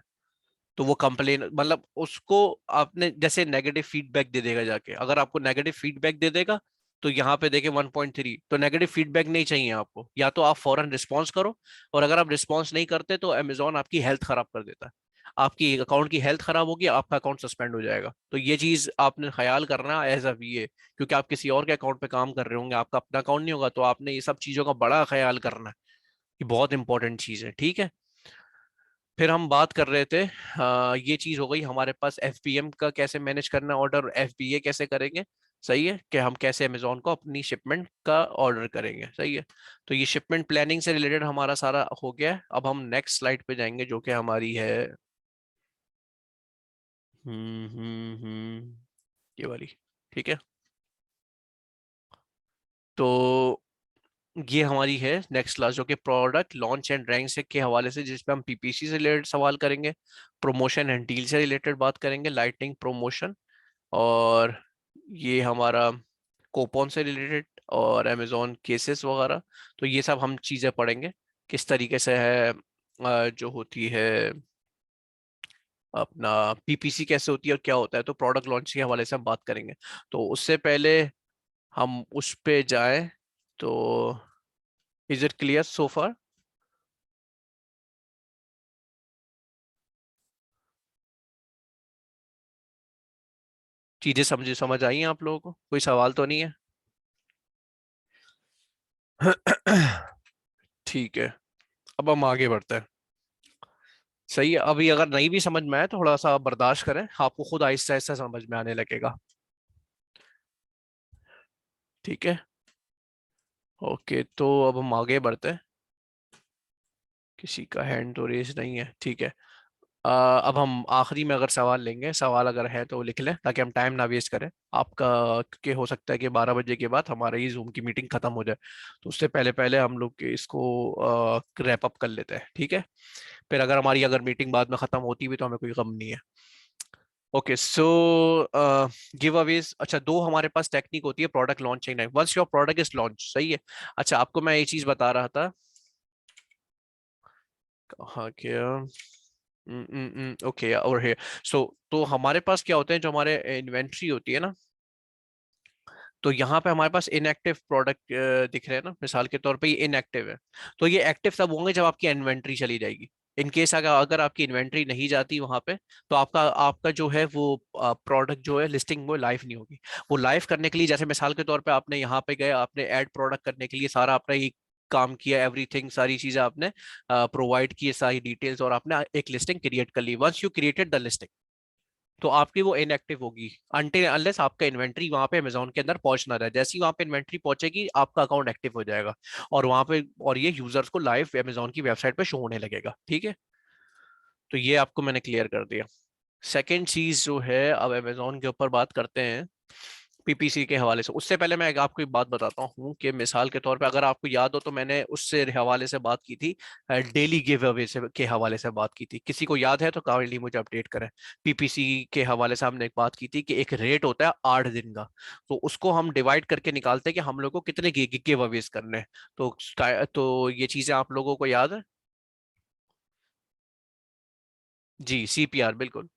तो वो कंप्लेन मतलब उसको आपने जैसे नेगेटिव फीडबैक दे देगा जाके, अगर आपको नेगेटिव फीडबैक दे देगा, तो यहाँ पे देखे 1.3, तो नेगेटिव फीडबैक नहीं चाहिए आपको, या तो आप फौरन रिस्पॉन्स करो, और अगर आप रिस्पॉन्स नहीं करते तो अमेजोन आपकी हेल्थ खराब कर देता है, आपकी अकाउंट की हेल्थ खराब होगी, आपका अकाउंट सस्पेंड हो जाएगा। तो ये चीज आपने ख्याल करना एज अ वीए, क्योंकि आप किसी और के अकाउंट पे काम कर रहे होंगे, आपका अपना अकाउंट नहीं होगा, तो आपने ये सब चीजों का बड़ा ख्याल करना है, ये बहुत इंपॉर्टेंट चीज है, ठीक है। फिर हम बात कर रहे थे, ये चीज हो गई हमारे पास एफपीएम का कैसे मैनेज करना ऑर्डर, एफबीए कैसे करेंगे, सही है, कि हम कैसे अमेजोन को अपनी शिपमेंट का ऑर्डर करेंगे, सही है। तो ये शिपमेंट प्लानिंग से रिलेटेड हमारा सारा हो गया है। अब हम नेक्स्ट स्लाइड पे जाएंगे, जो कि हमारी है, ये वाली, ठीक है। तो ये हमारी है नेक्स्ट क्लास, जो कि प्रोडक्ट लॉन्च एंड रैंक से के हवाले से, जिसपे हम पीपीसी से रिलेटेड सवाल करेंगे, प्रमोशन एंड डील से रिलेटेड बात करेंगे, लाइटनिंग प्रमोशन, और ये हमारा कोपन से रिलेटेड, और अमेजोन केसेस वगैरह। तो ये सब हम चीज़ें पढ़ेंगे, किस तरीके से है जो होती है अपना पीपीसी कैसे होती है और क्या होता है, तो प्रोडक्ट लॉन्च के हवाले से हम बात करेंगे। तो उससे पहले हम उस पे जाएं, तो इज इट क्लियर सो फार? चीजें समझ समझ आई हैं आप लोगों को, कोई सवाल तो नहीं है? ठीक है, अब हम आगे बढ़ते हैं। सही है, अभी अगर नहीं भी समझ में आए तो थोड़ा सा बर्दाश्त करें, आपको खुद आहिस्ता आहिस्ता समझ में आने लगेगा, ठीक है। ओके, तो अब हम आगे बढ़ते हैं। किसी का हैंड तो रेज नहीं है, ठीक है। अब हम आखिरी में अगर सवाल लेंगे, सवाल अगर है तो लिख लें, ताकि हम टाइम ना वेस्ट करें आपका, क्योंकि हो सकता है कि 12 बजे के बाद हमारा ये जूम की मीटिंग खत्म हो जाए, तो उससे पहले पहले हम लोग इसको रैप अप कर लेते हैं, ठीक है। फिर अगर हमारी अगर मीटिंग बाद में खत्म होती भी तो हमें कोई गम नहीं है। ओके, सो गिव अवेज, अच्छा, दो हमारे पास टेक्निक होती है product launching, once your product is launch, सही है। अच्छा, आपको मैं ये चीज बता रहा था, हाँ क्या, ओके, और है, सो तो हमारे पास क्या होते हैं, जो हमारे इन्वेंट्री होती है ना, तो यहाँ पे हमारे पास इनएक्टिव प्रोडक्ट दिख रहे हैं ना, मिसाल के तौर पे ये इनएक्टिव है, तो ये एक्टिव तब होंगे जब आपकी इन्वेंट्री चली जाएगी। इन केस अगर अगर आपकी इन्वेंट्री नहीं जाती वहां पे, तो आपका आपका जो है वो प्रोडक्ट जो है लिस्टिंग वो लाइव नहीं होगी। वो लाइव करने के लिए, जैसे मिसाल के तौर पे आपने यहाँ पे गए, आपने ऐड प्रोडक्ट करने के लिए सारा अपना ये काम किया, एवरीथिंग, सारी चीजें आपने प्रोवाइड की, सारी डिटेल्स, और आपने एक लिस्टिंग क्रिएट कर ली, once you created the listing, तो आपकी वो इनएक्टिव होगी अनटिल अनलेस आपका इन्वेंट्री वहां पे अमेजोन के अंदर पहुंच ना रहा है। जैसे ही वहां पे इन्वेंट्री पहुंचेगी, आपका अकाउंट एक्टिव हो जाएगा, और वहां पे, और ये यूजर्स को लाइव अमेजोन की वेबसाइट पे शो होने लगेगा, ठीक है। तो ये आपको मैंने क्लियर कर दिया। सेकेंड चीज जो है, अब अमेजोन के ऊपर बात करते हैं, पीपीसी के हवाले से। उससे पहले मैं आपको एक बात बताता हूँ कि मिसाल के तौर पे अगर आपको याद हो तो मैंने उससे हवाले से बात की थी, डेली गिव अवे से के हवाले से बात की थी। किसी को याद है तो काइंडली मुझे अपडेट करें। पीपीसी के हवाले से हमने एक बात की थी कि एक रेट होता है 8 दिन का, तो उसको हम डिवाइड करके निकालते हैं कि हम लोग को कितने गिव अवेज करने हैं। तो ये चीजें आप लोगों को याद है? जी, सीपीआर बिल्कुल।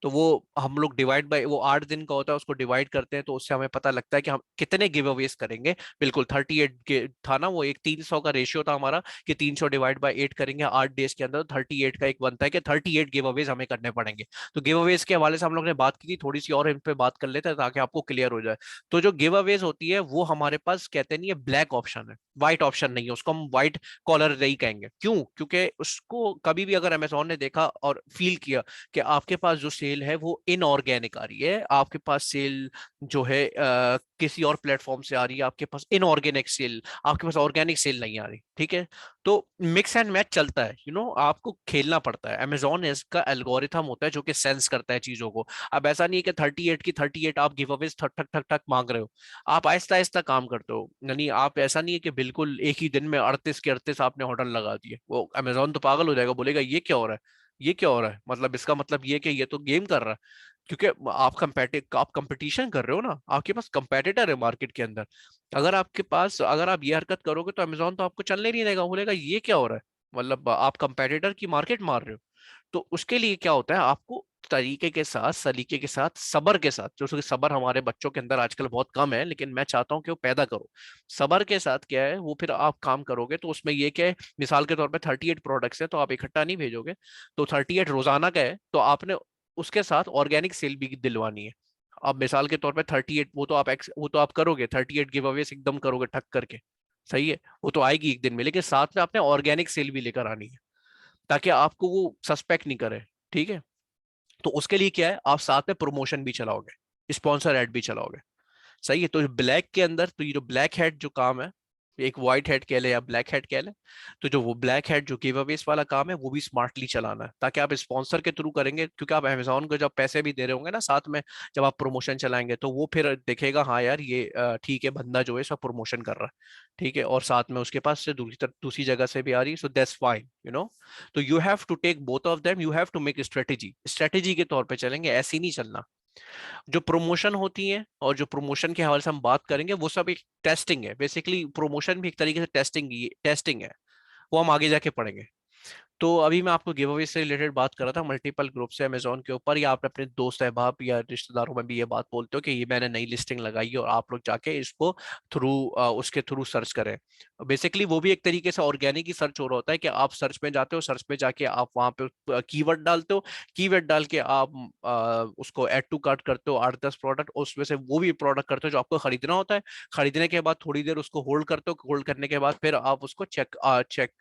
तो वो हम लोग डिवाइड बाय, वो 8 दिन का होता है, उसको डिवाइड करते हैं तो उससे हमें पता लगता है कि हम कितने गिव अवेज करेंगे। बिल्कुल 38 के था ना, वो एक 300 का रेशियो था हमारा कि 300 डिवाइड बाय 8 करेंगे 8 डेज के अंदर, 38 का एक बनता है कि 38 गिव अवेज हमें करने पड़ेंगे। तो गिव अवेज के हवाले से हम लोग ने बात की थी, थोड़ी सी और इन पे बात कर लेते हैं ताकि आपको क्लियर हो जाए। तो जो गिव अवेज होती है वो हमारे पास कहते नहीं है ब्लैक ऑप्शन है, व्हाइट ऑप्शन नहीं है, उसको हम व्हाइट कॉलर नहीं कहेंगे। क्यों? क्योंकि उसको कभी भी अगर अमेजोन ने देखा और फील किया कि आपके पास जो सेल है वो इनऑर्गेनिक आ रही है, आपके पास सेल जो है किसी और प्लेटफॉर्म से आ रही है, आपके पास इनऑर्गेनिक सेल, आपके पास ऑर्गेनिक सेल नहीं आ रही, ठीक है, तो मिक्स एंड मैच चलता है, आपको खेलना पड़ता है। अमेजोन इसका एल्गोरिथम होता है जो कि सेंस करता है चीजों को। अब ऐसा नहीं है कि 38 की 38 आप गिव अवेज ठक ठक ठक ठक मांग रहे हो, आप आहिस्ता आहिस्ता काम करते हो। यानी आप ऐसा नहीं है कि बिल्कुल एक ही दिन में 38 के 38 आपने ऑर्डर लगा दिए, वो अमेजोन तो पागल हो जाएगा, बोलेगा ये क्या हो रहा है, ये क्या हो रहा है, मतलब इसका मतलब ये कि ये तो गेम कर रहा है। क्योंकि आप कंपटीशन कर रहे हो ना, आपके पास कंपेटिटर है मार्केट के अंदर। अगर आप ये हरकत करोगे तो अमेजोन तो आपको चलने नहीं देगा, बोलेगा ये क्या हो रहा है, मतलब आप कंपेटिटर की मार्केट मार रहे हो। तो उसके लिए क्या होता है, आपको तरीके के साथ, सलीके के साथ, सबर के साथ, जो कि सबर हमारे बच्चों के अंदर आजकल बहुत कम है, लेकिन मैं चाहता हूँ कि वो पैदा करो। सबर के साथ क्या है, वो फिर आप काम करोगे तो उसमें ये क्या है, मिसाल के तौर पे 38 प्रोडक्ट्स है तो आप इकट्ठा नहीं भेजोगे, तो 38 रोजाना का है तो आपने उसके साथ ऑर्गेनिक सेल भी दिलवानी है। अब मिसाल के तौर पे 38, वो तो आप करोगे 38 गिव अवेज एकदम करोगे ठक करके, सही है, वो तो आएगी एक दिन में, लेकिन साथ में आपने ऑर्गेनिक सेल भी लेकर आनी है ताकि आपको वो सस्पेक्ट नहीं करे, ठीक है। तो उसके लिए क्या है, आप साथ में प्रमोशन भी चलाओगे, स्पॉन्सर एड भी चलाओगे, सही है। तो ब्लैक के अंदर, तो ये जो ब्लैक हेड जो काम है, एक व्हाइट हेड कह ले या ब्लैक हेड कह ले, तो जो वो ब्लैक हेड जो गिव अवेज वाला काम है वो भी स्मार्टली चलाना है ताकि आप स्पॉन्सर के थ्रू करेंगे, क्योंकि आप अमेजोन को जब पैसे भी दे रहे होंगे ना साथ में, जब आप प्रमोशन चलाएंगे तो वो फिर देखेगा हाँ यार ये ठीक है, बंदा जो है सब प्रमोशन कर रहा है, ठीक है, और साथ में उसके पास से दूसरी जगह से भी आ रही है, सो दैट्स फाइन, तो you have to take both of them, you have to make strategy के तौर पे चलेंगे, ऐसे ही नहीं चलना। जो प्रमोशन होती है और जो प्रमोशन के हवाले से हम बात करेंगे वो सब एक टेस्टिंग है, बेसिकली प्रमोशन भी एक तरीके से टेस्टिंग है, वो हम आगे जाके पढ़ेंगे। तो अभी मैं आपको गिव अवे से रिलेटेड बात कर रहा था, मल्टीपल ग्रुप से अमेजोन के ऊपर, या आप अपने दोस्त अहबाब या रिश्तेदारों में भी ये बात बोलते हो कि ये मैंने नई लिस्टिंग लगाई है और आप लोग जाके इसको उसके थ्रू सर्च करें। बेसिकली वो भी एक तरीके से ऑर्गेनिक ही सर्च हो रहा होता है कि आप सर्च में जाते हो, सर्च में जाके आप वहां पे कीवर्ड डालते हो, कीवर्ड डाल के आप उसको ऐड टू कार्ट करते हो 8-10 प्रोडक्ट, उसमें से वो भी प्रोडक्ट करते हो जो आपको खरीदना होता है। खरीदने के बाद थोड़ी देर उसको होल्ड करते हो, होल्ड करने के बाद फिर आप उसको चेक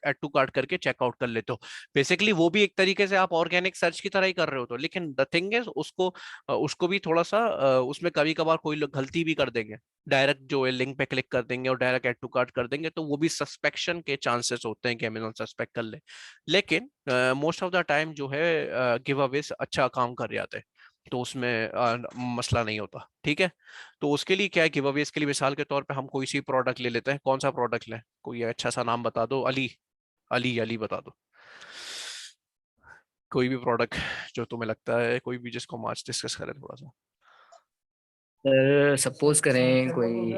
ऐड टू कार्ट करके चेकआउट कर लेते हो। बेसिकली वो भी एक तरीके से आप ऑर्गेनिक सर्च की तरह ही कर रहे हो, तो लेकिन द थिंग इज उसको भी थोड़ा सा उसमें कभी कभार कोई लोग गलती भी कर देंगे, डायरेक्ट जो है लिंक पे क्लिक कर देंगे और डायरेक्ट ऐड टू कार्ट कर देंगे, तो वो भी सस्पेक्शन के चांसेस होते हैं कि अमेजोन सस्पेक्ट कर ले। लेकिन मोस्ट ऑफ द टाइम जो है गिव अवेज अच्छा काम कर जाते हैं, तो उसमें मसला नहीं होता, ठीक है। तो उसके लिए क्या है, गिव अवेज के लिए मिसाल के तौर पे हम कोई सी प्रोडक्ट ले लेते हैं, कौन सा प्रोडक्ट लें, कोई अच्छा सा नाम बता दो, अली, अली अली बता दो, कोई भी प्रोडक्ट जो तुम्हें लगता है, कोई भी जिसको हम आज डिस्कस करें थोड़ा सा। सर सपोज करें कोई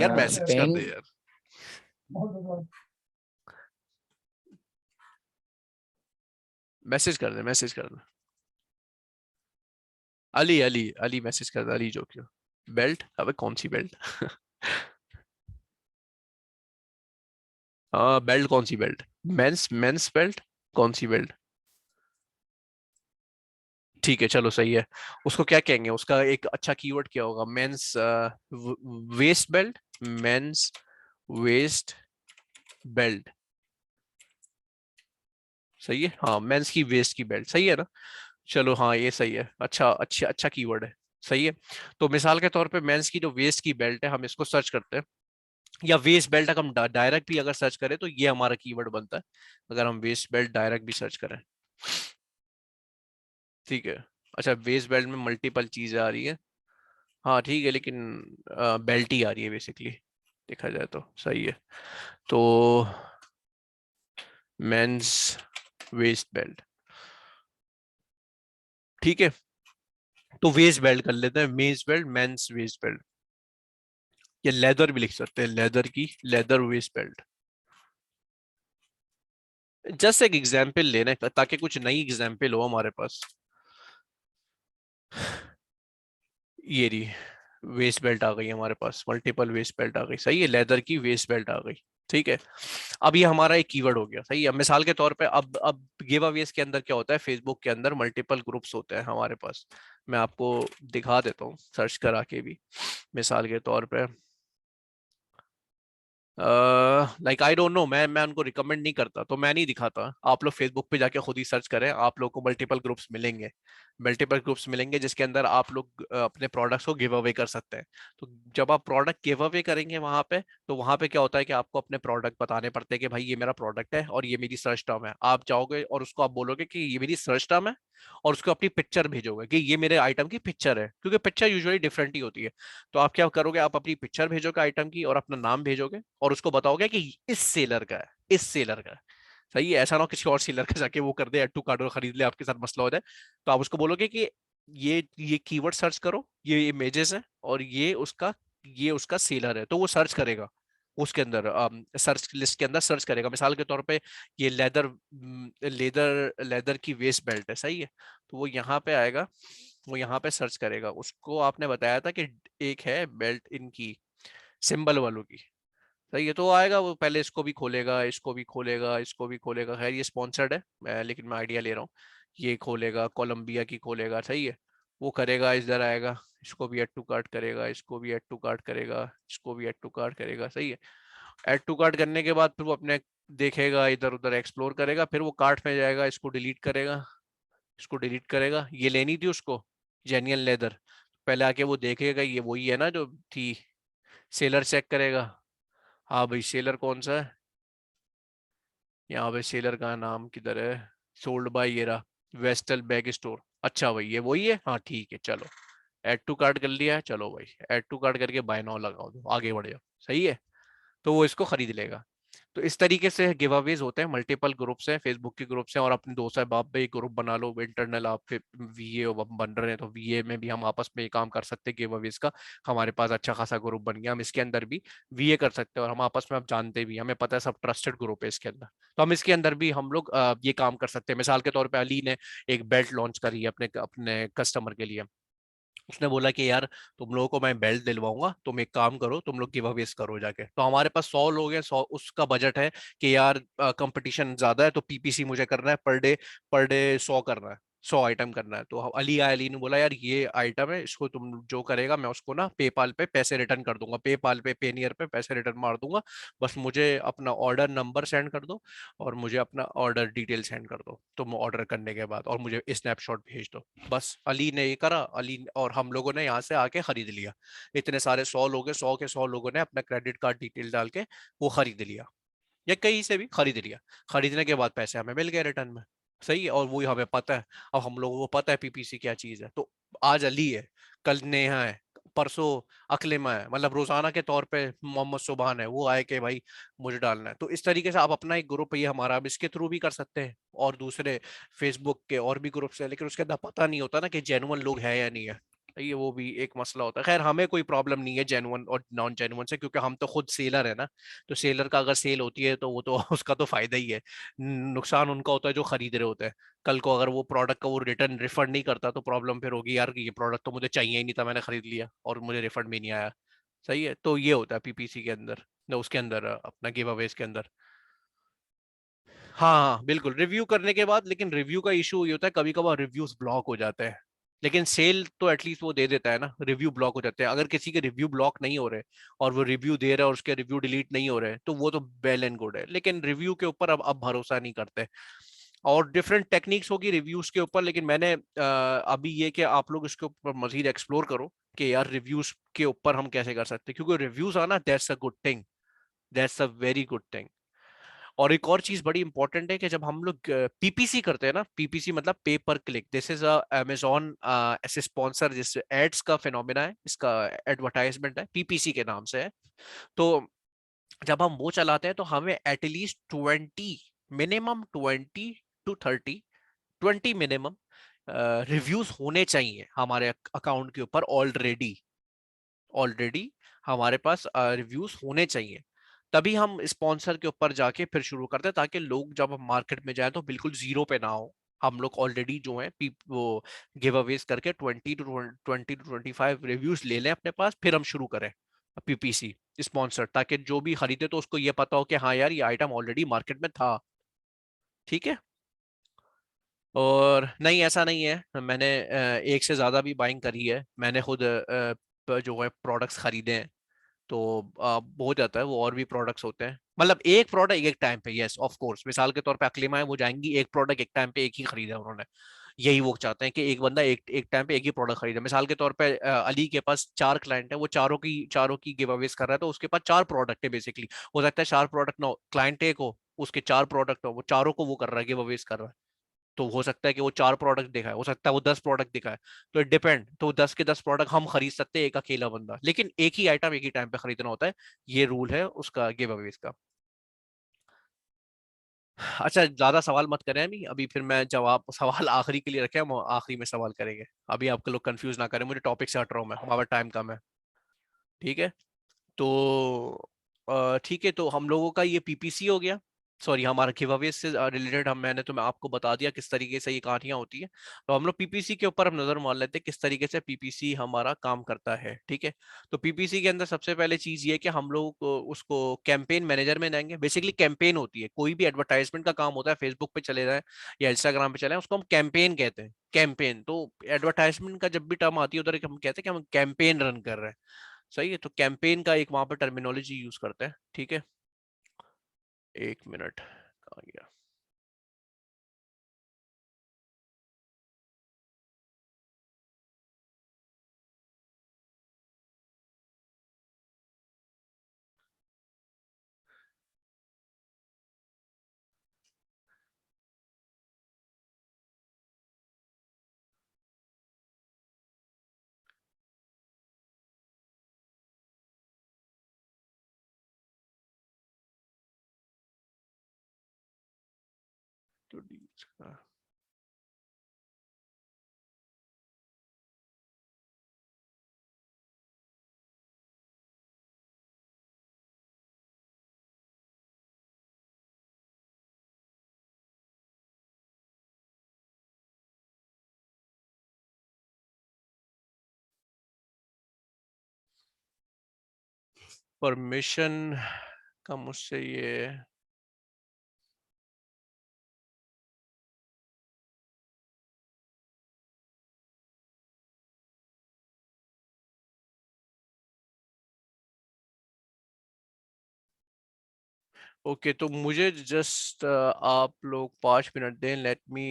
यार मैसेज कर पेन। दे यार, मैसेज कर दे, मैसेज कर दे, अली अली अली मैसेज कर दे, अली जो क्यों, बेल्ट, अबे कौन सी बेल्ट हाँ बेल्ट, कौन सी बेल्ट, मेंस मेंस बेल्ट, कौन सी बेल्ट, ठीक है चलो सही है। उसको क्या कहेंगे, उसका एक अच्छा कीवर्ड क्या होगा, men's waist belt, men's waist belt, सही है, हाँ मेंस की वेस्ट की बेल्ट, सही है ना। चलो हाँ ये सही है, अच्छा अच्छा अच्छा कीवर्ड है, सही है। तो मिसाल के तौर पे मेंस की जो वेस्ट की बेल्ट है हम इसको सर्च करते हैं, या वेस्ट बेल्ट अगर हम डायरेक्ट भी अगर सर्च करें तो ये हमारा कीवर्ड बनता है, अगर हम वेस्ट बेल्ट डायरेक्ट भी सर्च करें, ठीक है। अच्छा वेस्ट बेल्ट में मल्टीपल चीजें आ रही है, हाँ ठीक है, लेकिन बेल्ट ही आ रही है बेसिकली, देखा जाए तो सही है। तो मेंस वेस्ट बेल्ट, ठीक है, तो वेस्ट बेल्ट कर लेते हैं, waist belt, men's waist belt, या लेदर भी लिख सकते हैं, लेदर की, लेदर वेस्ट बेल्ट। जस्ट एक एग्जाम्पल लेने का, ताकि कुछ नई एग्जाम्पल हो हमारे पास। ये रही वेस्ट बेल्ट आ गई हमारे पास, मल्टीपल वेस्ट बेल्ट आ गई, सही है, लेदर की वेस्ट बेल्ट आ गई। ठीक है, अब ये हमारा एक कीवर्ड हो गया, सही है। मिसाल के तौर पे अब गिव अवेज के अंदर क्या होता है, फेसबुक के अंदर मल्टीपल ग्रुप्स होते हैं हमारे पास। मैं आपको दिखा देता हूँ सर्च करा के भी, मिसाल के तौर पे लाइक आई डोंट नो, मैं उनको रिकमेंड नहीं करता, तो मैं नहीं दिखाता। आप लोग फेसबुक पे जाके खुद ही सर्च करें, आप लोग को मल्टीपल ग्रुप्स मिलेंगे, मल्टीपल ग्रुप्स मिलेंगे जिसके अंदर आप लोग अपने प्रोडक्ट्स को गिव अवे कर सकते हैं। तो जब आप प्रोडक्ट गिव अवे करेंगे वहां पे, तो वहां पे क्या होता है कि आपको अपने प्रोडक्ट बताने पड़ते हैं कि भाई ये मेरा प्रोडक्ट है और ये मेरी सर्च टर्म है। आप जाओगे और उसको आप बोलोगे कि ये मेरी सर्च टर्म है, और उसको अपनी पिक्चर भेजोगे कि ये मेरे आइटम की पिक्चर है, क्योंकि पिक्चर यूजुअली डिफरेंट ही होती है। तो आप क्या करोगे, आप अपनी पिक्चर भेजोगे आइटम की और अपना नाम भेजोगे, और उसको बताओगे कि इस सेलर का है, इस सेलर का है। सही है, ऐसा ना हो किसी और सेलर का जाके वो कर दे, ऐड टू कार्ट और खरीद ले, आपके साथ मसला हो जाए। तो आप उसको बोलोगे कि ये कीवर्ड सर्च करो, ये इमेजेस है, और ये उसका सेलर है, तो वो सर्च करेगा उसके अंदर, सर्च लिस्ट के अंदर सर्च करेगा। मिसाल के तौर पे ये लेदर लेदर की वेस्ट बेल्ट है, सही है, तो वो यहाँ पे आएगा, वो यहाँ पे सर्च करेगा। उसको आपने बताया था कि एक है बेल्ट इनकी सिंबल वालों की, सही है, तो वो आएगा, वो पहले इसको भी खोलेगा, इसको भी खोलेगा, इसको भी खोलेगा। खैर ये स्पॉन्सर्ड है, लेकिन मैं आइडिया ले रहा हूँ। ये खोलेगा, कोलंबिया की खोलेगा, सही है, वो करेगा, इधर आएगा, इसको भी ऐड टू कार्ट करेगा, इसको भी ऐड टू कार्ट करेगा, इसको भी ऐड टू कार्ट करेगा, सही है। ऐड टू कार्ट करने के बाद फिर वो अपने देखेगा, इधर उधर एक्सप्लोर करेगा, फिर वो कार्ट में जाएगा, इसको डिलीट करेगा, इसको डिलीट करेगा। ये लेनी थी उसको, जेन्युइन लेदर, पहले आके वो देखेगा ये वही है ना जो थी, सेलर चेक करेगा, हाँ भाई सेलर कौन सा है, यहाँ पे सेलर का नाम किधर है, सोल्ड बाय ये रहा, वेस्टल बैग स्टोर, अच्छा भाई ये वही है, हाँ ठीक है चलो, ऐड टू कार्ट कर लिया है, चलो भाई ऐड टू कार्ट करके बाय नाउ लगाओ, दो आगे बढ़ जाओ, सही है, तो वो इसको खरीद लेगा। तो इस तरीके से गिव अवेज होते हैं, मल्टीपल ग्रुप्स हैं, फेसबुक के ग्रुप्स हैं, और अपने दोस्त है बाप पे एक ग्रुप बना लो इंटरनल, आप वीए बन रहे हैं तो वीए में भी हम आपस में ये काम कर सकते हैं गिव अवेज का। हमारे पास अच्छा खासा ग्रुप बन गया, हम इसके अंदर भी वीए कर सकते हैं, और हम आपस में अब जानते भी, हमें पता है सब ट्रस्टेड ग्रुप है इसके अंदर, तो हम इसके अंदर भी हम लोग ये काम कर सकते हैं। मिसाल के तौर पर अली ने एक बेल्ट लॉन्च करी है अपने अपने कस्टमर के लिए, उसने बोला कि यार तुम लोगों को मैं बेल्ट दिलवाऊंगा, तुम एक काम करो, तुम लोग गिव अवेज करो जाके। तो हमारे पास 100 लोग हैं, 100 उसका बजट है कि यार कंपटीशन ज्यादा है, तो पीपीसी मुझे करना है, पर डे 100 करना है, 100 आइटम करना है। तो अली ने बोला यार ये आइटम है, इसको तुम जो करेगा मैं उसको ना पेपाल पे पैसे रिटर्न कर दूंगा, पेपाल पे पेनियर पे पैसे रिटर्न मार दूंगा, बस मुझे अपना ऑर्डर नंबर सेंड कर दो, और मुझे अपना ऑर्डर डिटेल सेंड कर दो तुम ऑर्डर करने के बाद, और मुझे स्नैपशॉट भेज दो। बस अली ने ये करा, अली और हम लोगों ने यहाँ से आके खरीद लिया। इतने सारे 100 लोग हैं, 100 के 100 लोगों ने अपना क्रेडिट कार्ड डिटेल डाल के वो खरीद लिया, या कहीं से भी खरीद लिया। खरीदने के बाद पैसे हमें मिल गए रिटर्न में, सही है, और वही हमें पता है। अब हम लोगों को पता है पीपीसी क्या चीज है, तो आज अली है, कल नेहा है, परसों अकलिमा है, मतलब रोजाना के तौर पे मोहम्मद सुबहान है, वो आए कि भाई मुझे डालना है। तो इस तरीके से आप अपना एक ग्रुप है ये हमारा, अब इसके थ्रू भी कर सकते हैं, और दूसरे फेसबुक के और भी ग्रुप्स है, लेकिन उसके अंदर पता नहीं होता ना कि जेन्युइन लोग हैं या नहीं है, ये वो भी एक मसला होता है। खैर हमें कोई प्रॉब्लम नहीं है जेन्युइन और नॉन जेन्युइन से, क्योंकि हम तो खुद सेलर है ना, तो सेलर का अगर सेल होती है तो वो तो उसका तो फायदा ही है, नुकसान उनका होता है जो खरीद रहे होते हैं। कल को अगर वो प्रोडक्ट का वो रिटर्न रिफंड नहीं करता तो प्रॉब्लम फिर होगी, यार ये प्रोडक्ट तो मुझे चाहिए ही नहीं था, मैंने खरीद लिया और मुझे रिफंड भी नहीं आया। सही है, तो ये होता है पीपीसी के अंदर, न उसके अंदर अपना गिव अवेज के अंदर। हाँ हाँ बिल्कुल, रिव्यू करने के बाद, लेकिन रिव्यू का इशू ये होता है कभी कभार रिव्यूज ब्लॉक हो जाते हैं, लेकिन सेल तो एटलीस्ट वो दे देता है ना, रिव्यू ब्लॉक हो जाते हैं। अगर किसी के रिव्यू ब्लॉक नहीं हो रहे और वो रिव्यू दे रहा है और उसके रिव्यू डिलीट नहीं हो रहे, तो वो तो वेल एंड गुड है, लेकिन रिव्यू के ऊपर अब भरोसा नहीं करते। और डिफरेंट टेक्निक्स होगी रिव्यूज के ऊपर, लेकिन मैंने अभी ये कि आप लोग इसके ऊपर मजीद एक्सप्लोर करो कि यार रिव्यूज के ऊपर हम कैसे कर सकते हैं, क्योंकि रिव्यूज आना that's a good thing, that's a very good thing. और एक और चीज बड़ी इंपॉर्टेंट है कि जब हम लोग पीपीसी करते हैं ना, पीपीसी मतलब पे पर क्लिक, दिस इज अमेजोन ऐसे स्पॉन्सर, जिस एड्स का फिनोमिना है, इसका एडवर्टाइजमेंट है, पीपीसी के नाम से है। तो जब हम वो चलाते हैं तो हमें at least 20, minimum 20 to 30, 20 minimum reviews होने चाहिए हमारे अकाउंट के ऊपर ऑलरेडी। ऑलरेडी हमारे पास रिव्यूज होने चाहिए, तभी हम स्पॉन्सर के ऊपर जाके फिर शुरू करते हैं, ताकि लोग जब हम मार्केट में जाए तो बिल्कुल जीरो पे ना हो। हम लोग ऑलरेडी जो है वो गिव अवेज करके 20 to 25 रिव्यूज ले लें अपने पास, फिर हम शुरू करें पीपीसी स्पॉन्सर, ताकि जो भी खरीदे तो उसको ये पता हो कि हाँ यार, ये आइटम ऑलरेडी मार्केट में था। ठीक है। और नहीं, ऐसा नहीं है, मैंने एक से ज्यादा भी बाइंग करी है, मैंने खुद जो है प्रोडक्ट्स खरीदे हैं। तो हो जाता है, वो और भी प्रोडक्ट्स होते हैं, मतलब एक प्रोडक्ट एक टाइम पे, यस ऑफ कोर्स, मिसाल के तौर पे अकलिमा है, वो जाएंगी एक प्रोडक्ट एक टाइम पे एक ही खरीदा है उन्होंने। यही वो चाहते हैं कि एक बंदा एक एक टाइम पे एक ही प्रोडक्ट खरीदे। मिसाल के तौर पे अली के पास 4 क्लाइंट है, वो चारों की गिव अवेज कर रहा है, तो उसके पास 4 प्रोडक्ट है बेसिकली। हो सकता है 4 प्रोडक्ट ना हो, क्लाइंट एक हो, उसके 4 प्रोडक्ट हो, वो चारों को वो कर रहा है, गिव अवेज कर रहा है। तो हो सकता है कि वो 4 प्रोडक्ट दिखाए, हो सकता है वो 10 प्रोडक्ट दिखाए। तो इट डिपेंड, तो 10 के 10 प्रोडक्ट हम खरीद सकते हैं एक अकेला बंदा, लेकिन एक ही आइटम एक ही टाइम पे खरीदना होता है। ये रूल है उसका, गिव अवेज का। अच्छा, ज्यादा सवाल मत करें अभी अभी, फिर मैं जवाब सवाल आखिरी के लिए रखे, हम आखिरी में सवाल करेंगे। अभी आपके लोग कंफ्यूज ना करें, मुझे टॉपिक से हट रहा हूँ मैं, हमारा टाइम कम है। ठीक है। तो ठीक है, तो हम लोगों का ये पीपीसी हो गया, सॉरी हमारा गिव अवे से रिलेटेड, हम मैंने तुम्हें आपको बता दिया किस तरीके से ये कहानियां होती है। तो हम लोग पीपीसी के ऊपर हम नजर मार लेते हैं किस तरीके से पीपीसी हमारा काम करता है। ठीक है। तो पीपीसी के अंदर सबसे पहले चीज ये है कि हम लोग उसको कैंपेन मैनेजर में जाएंगे। बेसिकली कैंपेन होती है, कोई भी एडवर्टाइजमेंट का काम होता है, फेसबुक पे चले जाए या इंस्टाग्राम पे चले जाएं, उसको हम कैंपेन कहते हैं, कैंपेन। तो एडवर्टाइजमेंट का जब भी टर्म आती है उधर हम कहते हैं कि हम कैंपेन रन कर रहे हैं। सही है, तो कैंपेन का एक वहां पर टर्मिनोलॉजी यूज करते हैं। ठीक है। एक मिनट, कहाँ गया? तो परमिशन का मुझसे ये, ओके, तो मुझे जस्ट आप लोग 5 मिनट दें, let me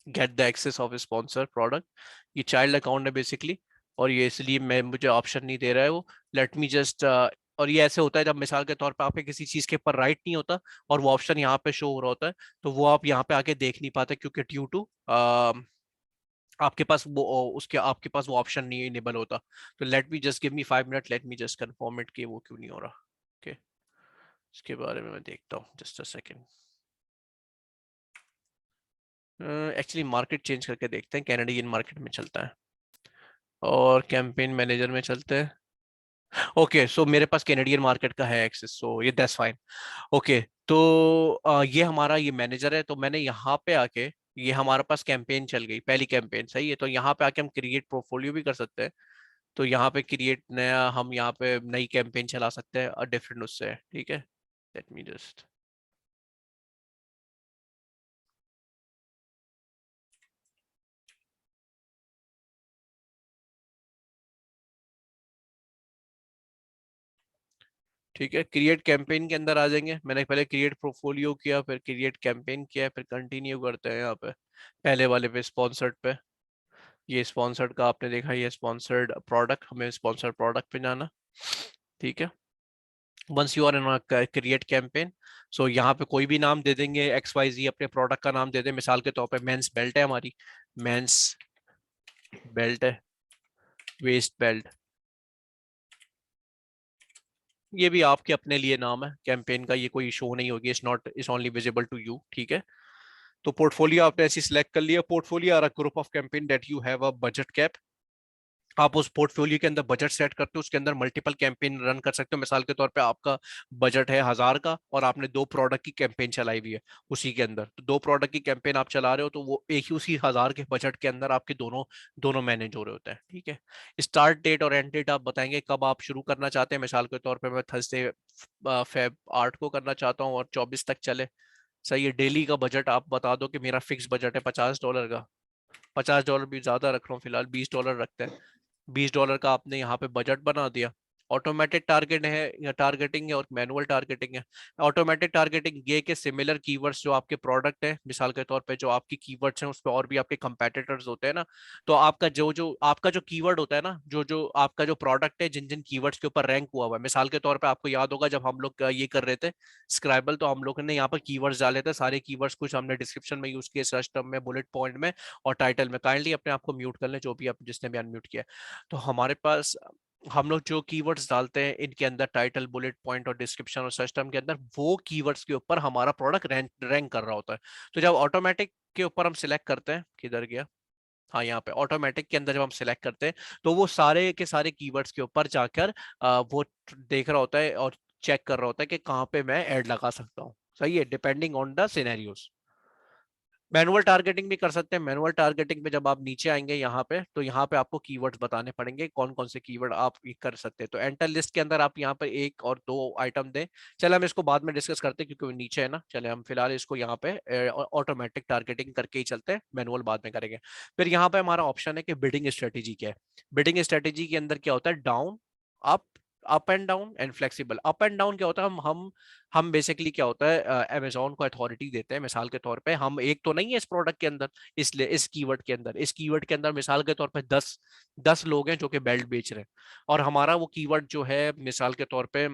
get the access of sponsor product. ये चाइल्ड अकाउंट है बेसिकली, और ये इसलिए मैं मुझे ऑप्शन नहीं दे रहा है वो। लेट मी जस्ट, और ये ऐसे होता है जब मिसाल के तौर पे आपके किसी चीज के ऊपर राइट नहीं होता और वो ऑप्शन यहाँ पे शो हो रहा होता है, तो वो आप यहाँ पे आके देख नहीं पाते, क्योंकि ड्यू टू आपके पास वो उसके आपके पास वो ऑप्शन नहीं इनेबल होता। तो let me just give me 5 minute, let me just confirm it कि वो क्यों नहीं हो रहा। ओके, इसके बारे में मैं देखता हूँ, just a second. Actually market change करके देखते हैं, कैनेडियन मार्केट में चलता है और कैंपेन मैनेजर में चलते हैं। ओके, सो मेरे पास कैनेडियन मार्केट का है एक्सेस, सो ये दैट्स फाइन। ओके, तो ये हमारा ये मैनेजर है, तो मैंने यहाँ पे आके, ये हमारे पास कैंपेन चल गई, पहली कैंपेन, सही है, तो यहाँ पे आके हम क्रिएट पोर्टफोलियो भी कर सकते हैं। तो यहाँ पे क्रिएट नया, हम यहाँ पे नई कैंपेन चला सकते हैं और डिफरेंट उससे। ठीक है, लेट मी जस्ट, ठीक है, क्रिएट कैंपेन के अंदर आ जाएंगे। मैंने पहले क्रिएट पोर्टफोलियो किया, फिर क्रिएट कैंपेन किया, फिर कंटिन्यू करते हैं यहाँ पे पहले वाले पे, स्पॉन्सर्ड पे। ये स्पॉन्सर्ड का आपने देखा, ये स्पॉन्सर्ड प्रोडक्ट, हमें स्पॉन्सर्ड प्रोडक्ट पे जाना। ठीक है। Once you are in create campaign, so यहाँ पे कोई भी नाम दे देंगे, XYZ अपने प्रोडक्ट का नाम दे दें, मिसाल के तौर पे मेंस बेल्ट है हमारी, मेंस बेल्ट है, वेस्ट बेल्ट, ये भी आपके अपने लिए नाम है कैंपेन का, ये कोई शो नहीं होगी, it's not, it's only visible to you, ठीक है। तो पोर्टफोलियो आपने ऐसी सिलेक्ट कर लिया, portfolio are a group of campaign that you have a budget cap, आप उस पोर्टफोलियो के अंदर बजट सेट करते हो, उसके अंदर मल्टीपल कैंपेन रन कर सकते हो। मिसाल के तौर पे आपका बजट है 1000 का और आपने 2 प्रोडक्ट की कैंपेन चलाई हुई है उसी के अंदर, तो 2 प्रोडक्ट की कैंपेन आप चला रहे हो, तो वो एक ही उसी 1000 के बजट के अंदर आपके दोनों दोनों मैनेज हो रहे होते हैं, ठीक है। स्टार्ट डेट और एंड डेट आप बताएंगे कब आप शुरू करना चाहते हैं, मिसाल के तौर पर मैं थर्सडे Feb 8 को करना चाहता हूँ और 24 तक चले, सही है। डेली का बजट आप बता दो कि मेरा फिक्स बजट है $50 का, $50 भी ज्यादा रख रहा हूँ फिलहाल, $20 रखते हैं, $20 का आपने यहाँ पे बजट बना दिया। ऑटोमेटिक टारगेट है या टारगेटिंग है और मैनुअल टारगेटिंग है। ऑटोमेटिक टारगेटिंग ये कि सिमिलर कीवर्ड्स जो आपके प्रोडक्ट है, मिसाल के तौर पे जो आपकी कीवर्ड्स हैं उस पर और भी आपके कंपेटिटर्स होते हैं ना, तो आपका जो जो आपका जो कीवर्ड होता है ना, जो जो आपका जो प्रोडक्ट है, जिन जिन कीवर्ड्स के ऊपर रैंक हुआ हुआ है, मिसाल के तौर पे आपको याद होगा जब हम लोग ये कर रहे थे स्क्राइबल, तो हम लोग ने यहाँ पर कीवर्ड्स डाले थे, सारे कीवर्ड्स कुछ हमने डिस्क्रिप्शन में यूज किए, सर्च टर्म में, बुलेट पॉइंट में और टाइटल में। काइंडली अपने आप को म्यूट कर लें जो भी आप जिसने भी अनम्यूट किया। तो हमारे पास हम लोग जो कीवर्ड्स डालते हैं इनके अंदर टाइटल, बुलेट पॉइंट और डिस्क्रिप्शन और सर्च टर्म के अंदर, वो कीवर्ड्स के ऊपर हमारा प्रोडक्ट रैंक कर रहा होता है। तो जब ऑटोमेटिक के ऊपर हम सिलेक्ट करते हैं, किधर गया, हाँ यहाँ पे ऑटोमेटिक के अंदर जब हम सिलेक्ट करते हैं तो वो सारे के सारे कीवर्ड्स के ऊपर जाकर वो देख रहा होता है और चेक कर रहा होता है कि कहाँ पे मैं ऐड लगा सकता हूँ, सही है, depending on the scenarios. Manual targeting भी कर सकते हैं। मैनुअल टारगेटिंग में जब आप नीचे आएंगे यहाँ पे, तो यहाँ पे आपको कीवर्ड्स बताने पड़ेंगे कौन कौन से कीवर्ड आप कर सकते हैं। तो एंटर लिस्ट के अंदर आप यहाँ पे 1 और 2 आइटम दें। चले हम इसको बाद में डिस्कस करते हैं क्योंकि वो नीचे है ना, चले हम फिलहाल इसको यहाँ पे ऑटोमेटिक टारगेटिंग करके ही चलते हैं, मैनुअल बाद में करेंगे। फिर यहाँ पे हमारा ऑप्शन है कि बिडिंग स्ट्रेटेजी क्या है। बिडिंग स्ट्रेटेजी के अंदर क्या होता है, down up, up and down and flexible. Up and down क्या होता है, हम बेसिकली क्या होता है, अमेजोन को अथॉरिटी देते हैं, मिसाल के तौर पे हम एक तो नहीं है इस प्रोडक्ट के अंदर, इसलिए इस कीवर्ड के अंदर मिसाल के तौर पे 10 लोग हैं जो कि बेल्ट बेच रहे हैं, और हमारा वो कीवर्ड जो है मिसाल के तौर पे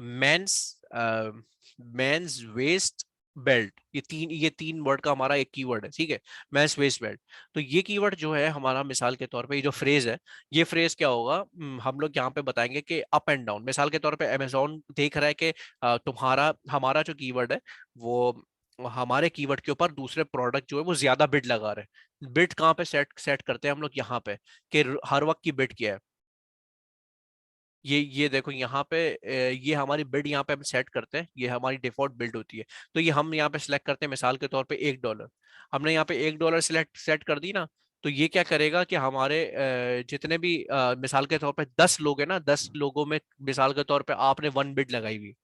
मेंस मेंस वेस्ट बेल्ट, ये तीन वर्ड का हमारा एक कीवर्ड है, ठीक है, मेंस वेस्ट बेल्ट। तो ये कीवर्ड जो है हमारा, मिसाल के तौर पे ये जो फ्रेज है, ये फ्रेज क्या होगा, हम लोग यहाँ पे बताएंगे कि अप एंड डाउन। मिसाल के तौर पे अमेजोन देख रहा है कि तुम्हारा हमारा जो कीवर्ड है वो हमारे कीवर्ड के ऊपर दूसरे प्रोडक्ट जो है वो ज्यादा बिड लगा रहे हैं। बिड कहाँ पे सेट सेट करते हैं हम लोग, यहाँ पे, कि हर वक्त की बिड क्या है। ये देखो यहाँ पे ये हमारी बिल्ड यहाँ पे हम सेट करते हैं, ये हमारी डिफॉल्ट बिल्ड होती है। तो ये हम यहाँ पे सिलेक्ट करते हैं मिसाल के तौर पे $1, हमने यहाँ पे $1 सिलेक्ट सेट कर दी ना, तो ये क्या करेगा कि हमारे जितने भी मिसाल के तौर पे 10 लोग हैं ना, 10 लोगों में मिसाल के तौर पे आपने 1 बिड लगाई हुई,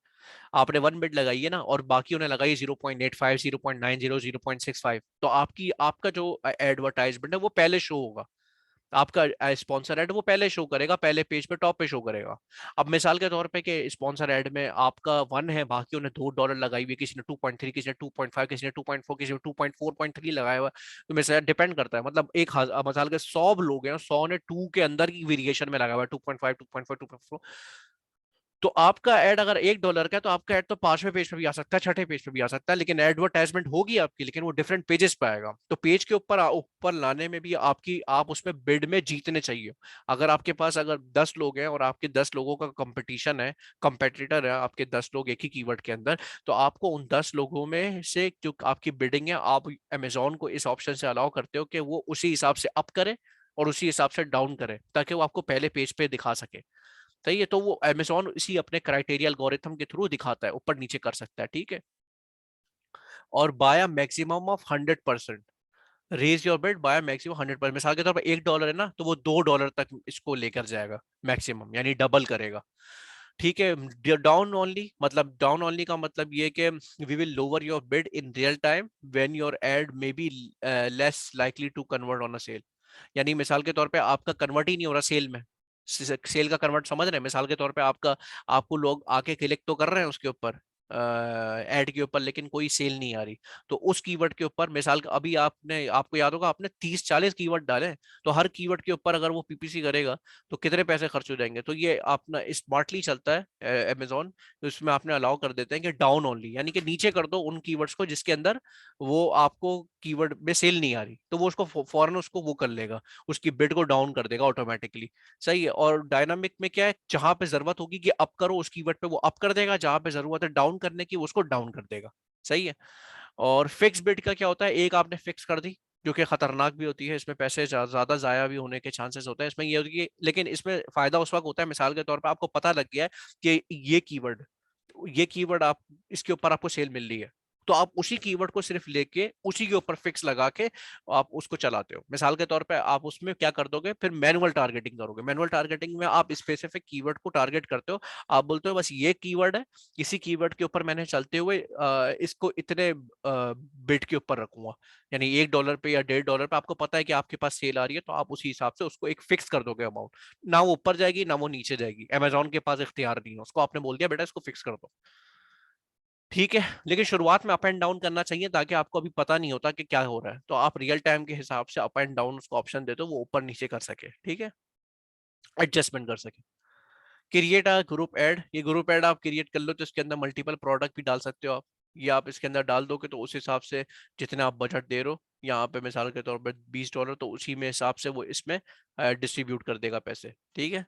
आपने 1 बिड लगाई है ना, और बाकी उन्हें लगाई 0.85, 0.90, 0.65, तो आपका जो एडवर्टाइजमेंट है वो पहले शो होगा, आपका स्पॉन्सर ऐड वो पहले शो करेगा, पहले पेज पे टॉप पे शो करेगा। अब मिसाल के तौर पे कि स्पॉन्सर ऐड में आपका 1 है, बाकी उन्हें $2 लगाई हुई, किसी ने 2.3, किसी ने 2.5, किसी ने 2.4, किसी ने 2.4.3 लगाया हुआ, तो मिसाल डिपेंड करता है, मतलब मिसाल के 100 लोग हैं, 100 ने 2 के अंदर की वेरिएशन में लगाया हुआ है, 2.5, 2.4, 2.4, तो आपका ऐड अगर $1 का है तो आपका ऐड तो 5वें पेज पे भी आ सकता है, 6ठे पेज पे भी आ सकता है, लेकिन एडवर्टाइजमेंट होगी आपकी, लेकिन वो डिफरेंट पेजेस पे आएगा। तो पेज के ऊपर ऊपर लाने में भी आप उसमें बिड में जीतने चाहिए। अगर आपके पास अगर 10 लोग हैं और आपके 10 लोगों का कंपटीशन है, कंपेटिटर है आपके 10 लोग एक ही कीवर्ड के अंदर, तो आपको उन 10 लोगों में से जो आपकी बिडिंग है, आप अमेजोन को इस ऑप्शन से अलाउ करते हो कि वो उसी हिसाब से अप करे और उसी हिसाब से डाउन करे, ताकि वो आपको पहले पेज पे दिखा सके, सही है। तो वो अमेजोन इसी अपने क्राइटेरिया एल्गोरिथम के थ्रू दिखाता है, ऊपर नीचे कर सकता है, ठीक है। और by maximum of 100%, raise your bid by maximum 100%, मिसाल के तौर पर $1 है ना, तो वो $2 तक इसको लेकर जाएगा मैक्सिमम, यानी डबल करेगा, ठीक है। डाउन ओनली, मतलब डाउन ओनली का मतलब ये कि we will lower your bid in real time when your ad may be less likely to convert on a sale, यानी मिसाल के तौर पे आपका कन्वर्ट ही नहीं हो रहा सेल में, सेल का कन्वर्ट समझ रहे हैं, मिसाल के तौर पे आपका आपको लोग आके क्लिक तो कर रहे हैं उसके ऊपर, ऐड के ऊपर, लेकिन कोई सेल नहीं आ रही, तो उस कीवर्ड के ऊपर मिसाल का अभी आपने, आपको याद होगा आपने 30-40 कीवर्ड डाले, तो हर कीवर्ड के ऊपर अगर वो पीपीसी करेगा तो कितने पैसे खर्च हो जाएंगे। तो ये अपना स्मार्टली चलता है अमेजोन, तो इसमें आपने अलाउ कर देते हैं कि डाउन ओनली, यानी कि नीचे कर दो उन कीवर्ड्स को जिसके अंदर वो आपको कीवर्ड में सेल नहीं आ रही, तो वो उसको फौरन उसको वो कर लेगा, उसकी बिड को डाउन कर देगा ऑटोमेटिकली। सही है। और डायनामिक में क्या है, जहां पे जरूरत होगी कि अप करो उस कीवर्ड पे वो अप कर देगा, जहां पे जरूरत है डाउन करने की उसको डाउन कर देगा। सही है। और फिक्स बिड का क्या होता है, एक आपने फिक्स कर दी जो कि खतरनाक भी होती है, इसमें पैसे ज्यादा जाया भी होने के चांसेस होते हैं इसमें, ये होती है, लेकिन इसमें फायदा उस वक्त होता है मिसाल के तौर पर आपको पता लग गया है कि ये कीवर्ड आप, इसके ऊपर आपको सेल मिल रही है, तो आप उसी कीवर्ड को सिर्फ लेके उसी के ऊपर फिक्स लगा के आप उसको चलाते हो। मिसाल के तौर पे आप उसमें क्या कर दोगे, फिर मैनुअल टारगेटिंग करोगे। मैनुअल टारगेटिंग में आप स्पेसिफिक कीवर्ड को टारगेट करते हो, आप बोलते हो बस ये कीवर्ड है, इसी कीवर्ड के ऊपर मैंने चलते हुए इसको इतने बिट के ऊपर रखूंगा, यानी $1 पे या $1.5 पे आपको पता है कि आपके पास सेल आ रही है, तो आप उसी हिसाब से उसको एक फिक्स कर दोगे अमाउंट, ना वो ऊपर जाएगी ना वो नीचे जाएगी, अमेजोन के पास इख्तियार नहीं है, उसको आपने बोल दिया बेटा इसको फिक्स कर दो। ठीक है। लेकिन शुरुआत में अप एंड डाउन करना चाहिए, ताकि आपको अभी पता नहीं होता कि क्या हो रहा है, तो आप रियल टाइम के हिसाब से अप एंड डाउन उसको ऑप्शन दे दो, वो ऊपर नीचे कर सके। ठीक है, एडजस्टमेंट कर सके। क्रिएट अ ग्रुप ऐड, ये ग्रुप ऐड आप क्रिएट कर लो तो इसके अंदर मल्टीपल प्रोडक्ट भी डाल सकते हो आप, ये आप इसके अंदर डाल दोगे तो उस हिसाब से जितने आप बजट दे रहे हो, यहाँ पे मिसाल के तौर पर $20, तो उसी में हिसाब से वो इसमें डिस्ट्रीब्यूट कर देगा पैसे। ठीक है।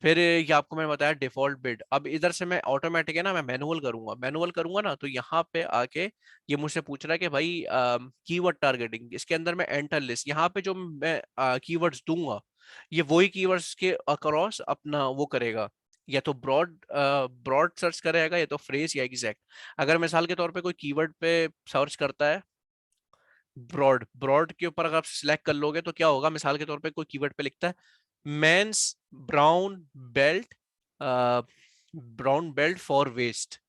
फिर ये आपको मैंने बताया डिफॉल्ट बिड, अब इधर से मैं ऑटोमेटिक है ना, मैं मैनुअल करूंगा ना, तो यहाँ पे आके ये मुझसे पूछ रहा है कि भाई कीवर्ड टारगेटिंग, इसके अंदर मैं एंटर लिस्ट, यहाँ पे जो मैं कीवर्ड्स दूंगा ये वही कीवर्ड्स के अक्रॉस अपना वो करेगा, या तो ब्रॉड सर्च करेगा, या तो फ्रेज या एग्जैक्ट। अगर मिसाल के तौर पे कोई कीवर्ड पे सर्च करता है ब्रॉड, ब्रॉड के ऊपर अगर आप सिलेक्ट कर लोगे तो क्या होगा, मिसाल के तौर पे कोई कीवर्ड पे लिखता है men's brown belt, brown belt for waist,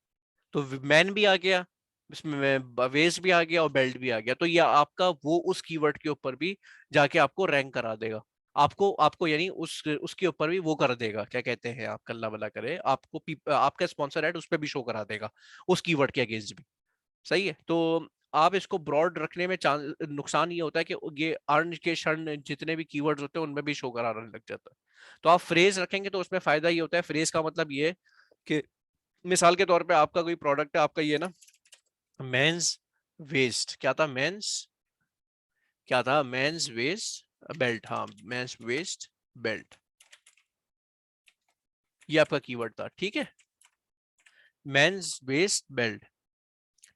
तो मैन भी आ गया इसमें, वेस्ट भी आ गया और बेल्ट भी आ गया, तो ये आपका वो उस कीवर्ड के ऊपर भी जाके आपको रैंक करा देगा, आपको आपको यानी उसके ऊपर भी वो कर देगा, क्या कहते हैं आप, अल्लाह भला करे, आपको आपका स्पॉन्सर एड उस पर भी शो करा देगा उस कीवर्ड के अगेंस्ट भी। सही है। तो आप इसको ब्रॉड रखने में नुकसान ये होता है कि ये अर्न के क्षण जितने भी कीवर्ड्स होते हैं उनमें भी शो कराने लग जाता है। तो आप फ्रेज रखेंगे तो उसमें फायदा ये होता है, फ्रेज का मतलब ये है कि मिसाल के तौर पे आपका कोई प्रोडक्ट है, आपका ये ना मेंस वेस्ट, क्या था मेंस वेस्ट बेल्ट, हाँ मेंस वेस्ट बेल्ट, ये आपका कीवर्ड था। ठीक है, मेंस वेस्ट बेल्ट।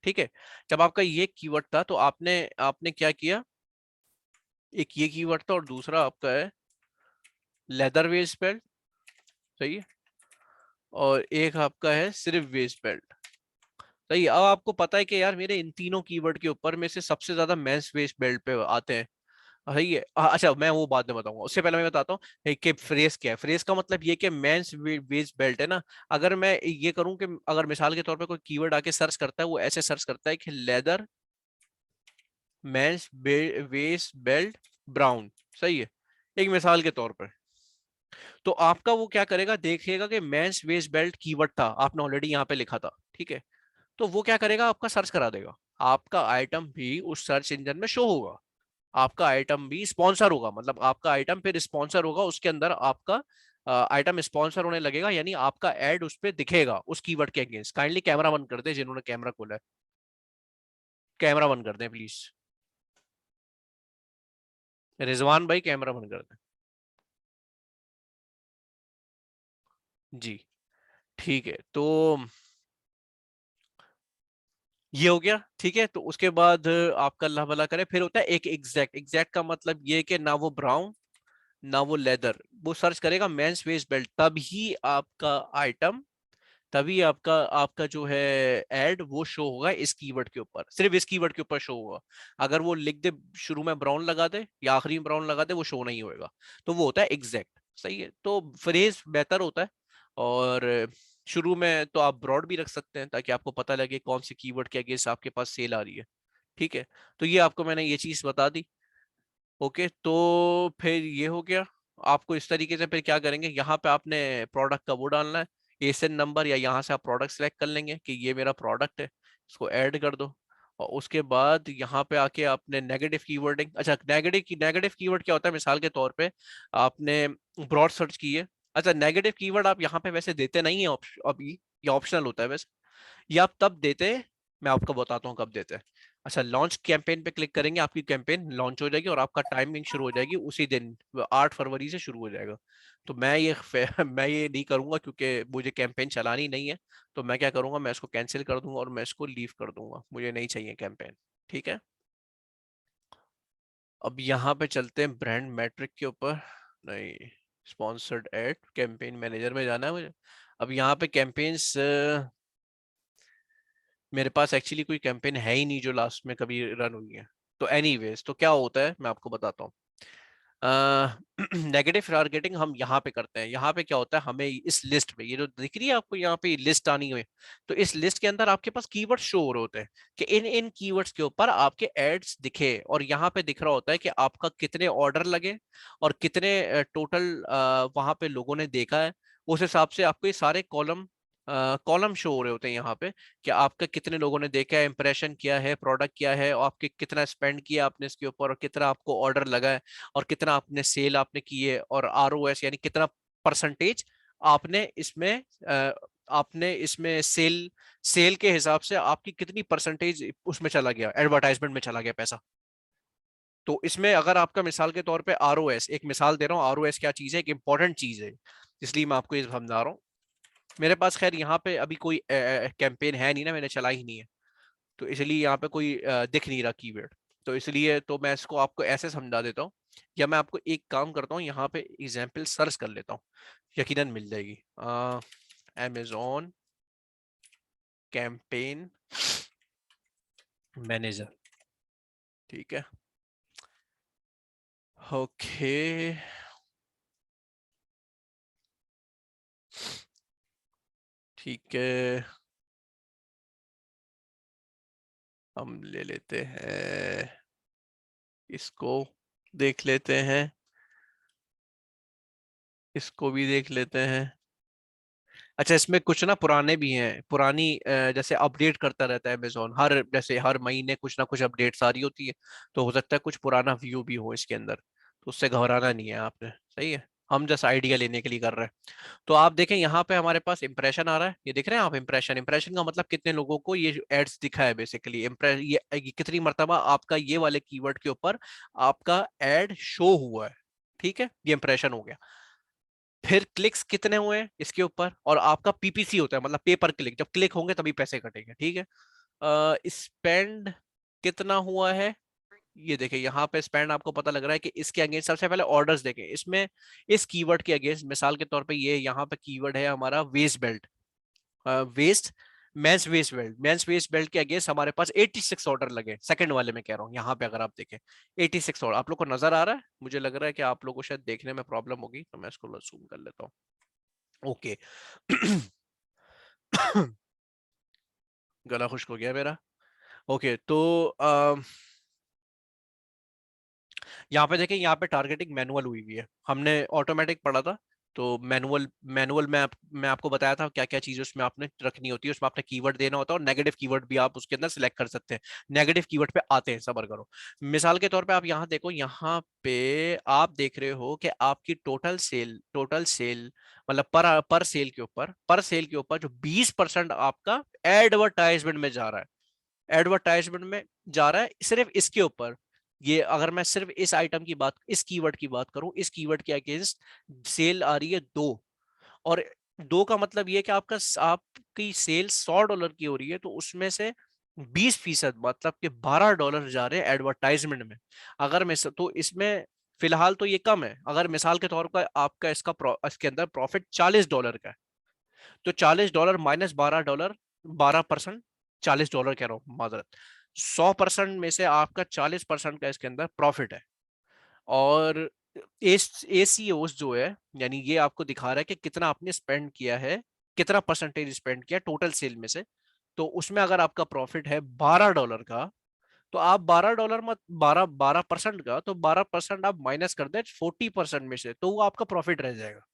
ठीक है। जब आपका ये कीवर्ड था तो आपने आपने क्या किया, एक ये कीवर्ड था और दूसरा आपका है लेदर वेस्ट बेल्ट। सही है। और एक आपका है सिर्फ वेस्ट बेल्ट। सही है। अब आपको पता है कि यार मेरे इन तीनों कीवर्ड के ऊपर में से सबसे ज्यादा मेंस वेस्ट बेल्ट पे आते हैं। सही है। अच्छा मैं वो बाद में बताऊंगा, उससे पहले मैं बताता हूँ कि फ्रेज क्या है। फ्रेज का मतलब ये कि मेंस वेस्ट बेल्ट है ना, अगर मैं ये करूं कि अगर मिसाल के तौर पे कोई कीवर्ड आके सर्च करता है, वो ऐसे सर्च करता है कि leather men's waist belt brown. सही है, एक मिसाल के तौर पर, तो आपका वो क्या करेगा, देखेगा कि मेंस वेस्ट बेल्ट कीवर्ड था, आपने ऑलरेडी यहाँ पे लिखा था। ठीक है। तो वो क्या करेगा, आपका सर्च करा देगा, आपका आइटम भी उस सर्च इंजन में शो होगा, आपका आइटम भी स्पॉन्सर होगा, मतलब आपका आइटम फिर स्पॉन्सर होगा, उसके अंदर आपका आइटम स्पॉन्सर होने लगेगा, यानी आपका एड उस पर दिखेगा उस कीवर्ड के अगेंस्ट। काइंडली कैमरा बंद कर दे जिन्होंने कैमरा खोला है, कैमरा बंद कर दे प्लीज, रिजवान भाई कैमरा बंद कर दे जी। ठीक है। तो ये हो गया। ठीक है। तो उसके बाद आपका अल्लाह भला करे, फिर होता है एक एग्जैक्ट। एग्जैक्ट का मतलब ये कि ना वो ब्राउन ना वो लेदर, वो सर्च करेगा मेंस वेस्ट बेल्ट, तभी आपका आइटम, तभी आपका आपका जो है एड वो शो होगा इस कीवर्ड के ऊपर, सिर्फ इस कीवर्ड के ऊपर शो होगा। अगर वो लिख दे शुरू में ब्राउन लगा दे या आखिरी में ब्राउन लगा दे, वो शो नहीं होएगा। तो वो होता है एग्जैक्ट। सही है। तो फ्रेज बेहतर होता है। और शुरू में तो आप ब्रॉड भी रख सकते हैं ताकि आपको पता लगे कौन सी कीवर्ड के अगेंस्ट आपके पास सेल आ रही है। ठीक है। तो ये आपको मैंने ये चीज बता दी। ओके। तो फिर ये हो गया। आपको इस तरीके से फिर क्या करेंगे, यहाँ पे आपने प्रोडक्ट का वो डालना है, एसन नंबर या यहाँ से आप प्रोडक्ट सेलेक्ट कर लेंगे कि ये मेरा प्रोडक्ट है, इसको ऐड कर दो। और उसके बाद यहाँ पे आके आपने नेगेटिव कीवर्डिंग, अच्छा नेगेटिव कीवर्ड क्या होता है, मिसाल के तौर पे आपने ब्रॉड सर्च की है। अच्छा नेगेटिव कीवर्ड आप यहाँ पे वैसे देते नहीं है अभी, ये ऑप्शनल होता है वैसे, ये आप तब देते हैं, मैं आपको बताता हूँ कब देते हैं। अच्छा लॉन्च कैंपेन पे क्लिक करेंगे, आपकी कैंपेन लॉन्च हो जाएगी और आपका टाइमिंग शुरू हो जाएगी उसी दिन, 8 फरवरी से शुरू हो जाएगा। तो मैं ये मैं ये नहीं करूंगा क्योंकि मुझे कैंपेन चलानी नहीं है। तो मैं क्या करूंगा, मैं इसको कैंसिल कर दूंगा और मैं इसको लीव कर दूंगा, मुझे नहीं चाहिए कैंपेन। ठीक है, अब यहाँ पे चलते हैं ब्रांड मैट्रिक के ऊपर, नहीं स्पॉन्सर्ड एड, कैंपेन मैनेजर में जाना है मुझे। अब यहाँ पे कैंपेन्स, मेरे पास एक्चुअली कोई कैंपेन है ही नहीं जो लास्ट में कभी रन हुई है। तो एनीवेज, तो क्या होता है मैं आपको बताता हूँ। नेगेटिव टारगेटिंग हम यहाँ पे करते हैं। यहाँ पे क्या होता है, हमें इस लिस्ट में, ये जो दिख रही है आपको यहाँ पे लिस्ट आनी हुई, तो इस लिस्ट के अंदर आपके पास कीवर्ड शो हो रहे होते हैं कि इन इन कीवर्ड्स के ऊपर आपके एड्स दिखे, और यहाँ पे दिख रहा होता है कि आपका कितने ऑर्डर लगे और कितने टोटल वहां पे लोगों ने देखा है। उस हिसाब से आपको ये सारे कॉलम शो हो रहे होते हैं यहाँ पे कि आपका कितने लोगों ने देखा है, इंप्रेशन किया है, प्रोडक्ट किया है, और आपके कितना स्पेंड किया आपने इसके ऊपर, और कितना आपको ऑर्डर लगा है, और कितना आपने सेल आपने की है, और आरओएस यानी कितना परसेंटेज आपने इसमें आपने इसमें सेल के हिसाब से आपकी कितनी परसेंटेज उसमें चला गया, एडवर्टाइजमेंट में चला गया पैसा। तो इसमें अगर आपका मिसाल के तौर पे आरओएस, एक मिसाल दे रहा हूँ, आरओएस क्या चीज है, एक इंपॉर्टेंट चीज है, इसलिए मैं आपको ये समझा रहा हूँ। मेरे पास खैर यहाँ पे अभी कोई कैंपेन है नहीं ना, मैंने चला ही नहीं है, तो इसलिए यहाँ पे कोई दिख नहीं रहा कीवर्ड। तो इसलिए तो मैं इसको आपको ऐसे समझा देता हूँ, या मैं आपको एक काम करता हूँ, यहाँ पे एग्जाम्पल सर्च कर लेता हूँ, यकीनन मिल जाएगी। अमेजोन कैंपेन मैनेजर, ठीक है, ओके, ठीक है, हम ले लेते हैं इसको, देख लेते हैं, इसको भी देख लेते हैं। अच्छा इसमें कुछ ना पुराने भी हैं, पुरानी जैसे अपडेट करता रहता है अमेजोन, हर जैसे हर महीने कुछ ना कुछ अपडेट्स आ रही होती है, तो हो सकता है कुछ पुराना व्यू भी हो इसके अंदर, तो उससे घबराना नहीं है आपने, सही है, हम जस्ट आइडिया लेने के लिए कर रहे हैं। तो आप देखें यहाँ पे हमारे पास इंप्रेशन आ रहा है, ये देख रहे हैं आप, इंप्रेशन, इंप्रेशन का मतलब कितने लोगों को ये एड्स दिखा है बेसिकली, ये कितनी मर्तबा आपका ये वाले कीवर्ड के ऊपर आपका एड शो हुआ है, ठीक है, ये इंप्रेशन हो गया। फिर क्लिक्स कितने हुए हैं इसके ऊपर, और आपका पीपीसी होता है, मतलब पेपर क्लिक, जब क्लिक होंगे तभी पैसे कटेंगे, ठीक है। स्पेंड कितना हुआ है, ये देखिए यहाँ पे स्पेंड आपको पता लग रहा है कि इसके अगेंस्ट, सबसे पहले ऑर्डर्स देखें इसमें, इस कीवर्ड के अगेंस्ट, मिसाल के तौर पे ये यहाँ पे कीवर्ड है हमारा waist belt, waist men's waist belt के अगेंस्ट हमारे पास 86 ऑर्डर लगे, सेकंड वाले में कह रहा हूँ, यहाँ पे अगर आप देखें 86 ऑर्डर, आप लोग को नजर आ रहा है, मुझे लग रहा है कि आप लोगों को शायद देखने में प्रॉब्लम होगी, तो मैं इसको जूम कर लेता हूँ। ओके गला खुश्क हो गया मेरा। ओके तो यहाँ पे देखें, यहाँ पे टारगेटिंग मैनुअल हुई हुई है, हमने ऑटोमेटिक पढ़ा था, तो मैनुअल मैनुअल में मैं आपको बताया था क्या क्या चीजें उसमें आपने रखनी होती है, उसमें आपने कीवर्ड देना होता है, और नेगेटिव कीवर्ड भी आप उसके अंदर सिलेक्ट कर सकते हैं। नेगेटिव कीवर्ड पे आते हैं, सबर करो। मिसाल के तौर पे आप यहाँ देखो, यहाँ पे आप देख रहे हो कि आपकी टोटल सेल मतलब पर सेल के ऊपर जो 20% आपका एडवर्टाइजमेंट में जा रहा है, एडवर्टाइजमेंट में जा रहा है सिर्फ इसके ऊपर। ये अगर मैं सिर्फ इस आइटम की बात, इस कीवर्ड की बात करूं, इस कीवर्ड के अगेंस्ट सेल आ रही है 2, और 2 का मतलब ये कि आपकी सेल $100 की हो रही है, तो उसमें से 20% मतलब कि $12 जा रहे हैं एडवर्टाइजमेंट में। अगर मैं तो इसमें फिलहाल तो ये कम है, अगर मिसाल के तौर पर आपका इसके अंदर प्रॉफिट $40 का है, तो $40 माइनस $12, 12%, $40 कह रहा हूँ माजरत, 100% में से आपका 40% का इसके अंदर प्रॉफिट है। और एसीओस जो है, यानी ये आपको दिखा रहा है कि कितना आपने स्पेंड किया है, कितना परसेंटेज स्पेंड किया टोटल सेल में से। तो उसमें अगर आपका प्रॉफिट है $12 का, तो आप $12 मत 12% का, तो 12% आप माइनस कर दे 40% में से, तो वो आपका प्रॉफिट रह जाएगा।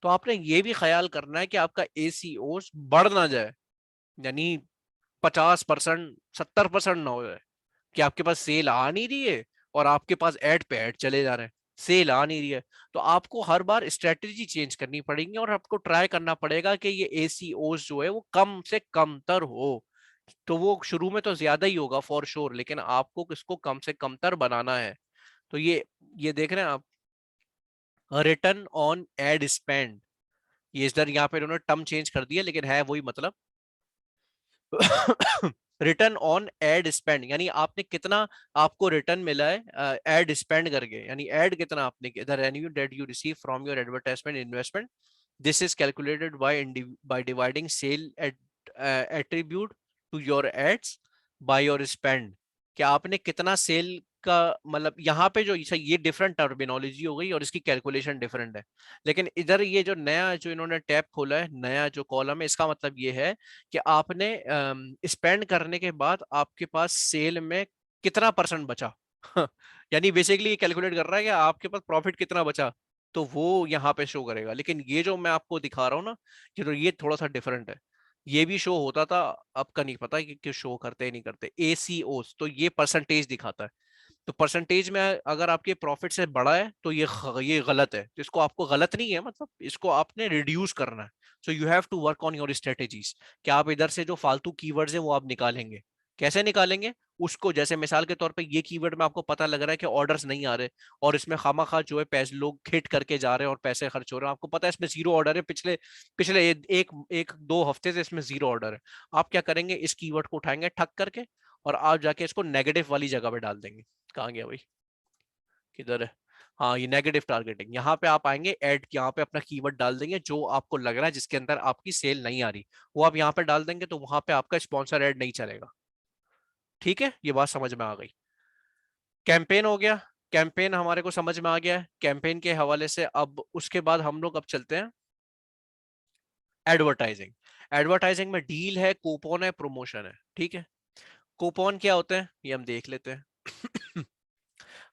तो आपने ये भी ख्याल करना है कि आपका एसीओ बढ़ ना जाए, यानी 50%, 70% ना हो जाए, कि आपके पास सेल आ नहीं रही है और आपके पास ऐड पे ऐड चले जा रहे हैं, सेल आ नहीं रही है। तो आपको हर बार स्ट्रेटेजी चेंज करनी पड़ेगी और आपको ट्राई करना पड़ेगा कि ये एसीओस जो है वो कम से कम तर हो। तो वो शुरू में तो ज्यादा ही होगा फॉर श्योर, लेकिन आपको किसको कम से कम तर बनाना है। तो ये देख रहे हैं आप, रिटर्न ऑन एड स्पेंड, ये इधर यहाँ पे इन्होंने टर्म चेंज कर दिया लेकिन है वही मतलब। रिटर्न ऑन एड स्पेंड, यानी आपने कितना आपको रिटर्न मिला है एड स्पेंड करके, यानी एड कितना आपने, the revenue that you receive from your advertisement investment, this is calculated by dividing sale attribute to your ads by your spend. क्या आपने कितना सेल का, मतलब यहाँ पे जो ये डिफरेंट टर्मिनोलॉजी हो गई और इसकी कैलकुलेशन डिफरेंट है। लेकिन इधर ये जो नया जो इन्होंने टैब खोला है, नया जो कॉलम है, इसका मतलब ये है कि आपने स्पेंड करने के बाद आपके पास सेल में कितना परसेंट बचा। यानी बेसिकली कैलकुलेट कर रहा है कि आपके पास प्रॉफिट कितना बचा, तो वो यहाँ पे शो करेगा। लेकिन ये जो मैं आपको दिखा रहा हूँ ना, ये थोड़ा सा डिफरेंट है। ये भी शो होता था, अब का नहीं पता कि शो करते ही नहीं करते। एसीओस तो ये परसेंटेज दिखाता है, तो परसेंटेज में अगर आपके प्रॉफिट से बड़ा है तो ये गलत है। तो इसको आपको गलत नहीं है, मतलब इसको आपने रिड्यूस करना है। So you have to work on your strategies, कि आप इधर से जो फालतू कीवर्ड्स है वो आप निकालेंगे। कैसे निकालेंगे उसको, जैसे मिसाल के तौर पे ये कीवर्ड में आपको पता लग रहा है कि ऑर्डर्स नहीं आ रहे और इसमें खामाखा जो है पैसे लोग हिट करके जा रहे हैं और पैसे खर्च हो रहे हैं, आपको पता है इसमें जीरो ऑर्डर है, पिछले पिछले एक दो हफ्ते से इसमें जीरो ऑर्डर है। आप क्या करेंगे, इस कीवर्ड को उठाएंगे ठक करके और आप जाके इसको नेगेटिव वाली जगह पे डाल देंगे। कहाँ गया भाई, किधर है, हाँ ये नेगेटिव टारगेटिंग। यहाँ पे आप आएंगे ऐड, यहाँ पे अपना कीवर्ड डाल देंगे जो आपको लग रहा है जिसके अंदर आपकी सेल नहीं आ रही, वो आप यहाँ पे डाल देंगे, तो वहां पे आपका स्पॉन्सर ऐड नहीं चलेगा। ठीक है, ये बात समझ में आ गई। कैंपेन हो गया, कैंपेन हमारे को समझ में आ गया है। कैंपेन के हवाले से अब उसके बाद हम लोग अब चलते हैं एडवर्टाइजिंग। एडवर्टाइजिंग में डील है, कूपन है, प्रमोशन है। ठीक है, कूपन क्या होते हैं ये हम देख लेते हैं।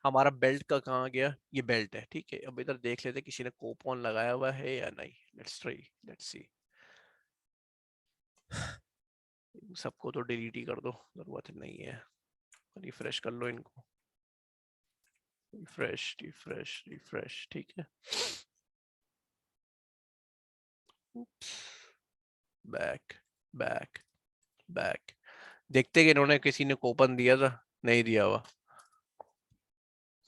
हमारा बेल्ट का कहाँ गया, ये बेल्ट है। ठीक है, अब इधर देख लेते किसी ने कूपन लगाया हुआ है या नहीं। Let's try, let's see. सबको तो डिलीट ही कर दो, जरूरत नहीं है। रिफ्रेश कर लो इनको, रिफ्रेश रिफ्रेश रिफ्रेश। ठीक है, बैक बैक बैक। देखते कि इन्होंने किसी ने कूपन दिया था, नहीं दिया हुआ।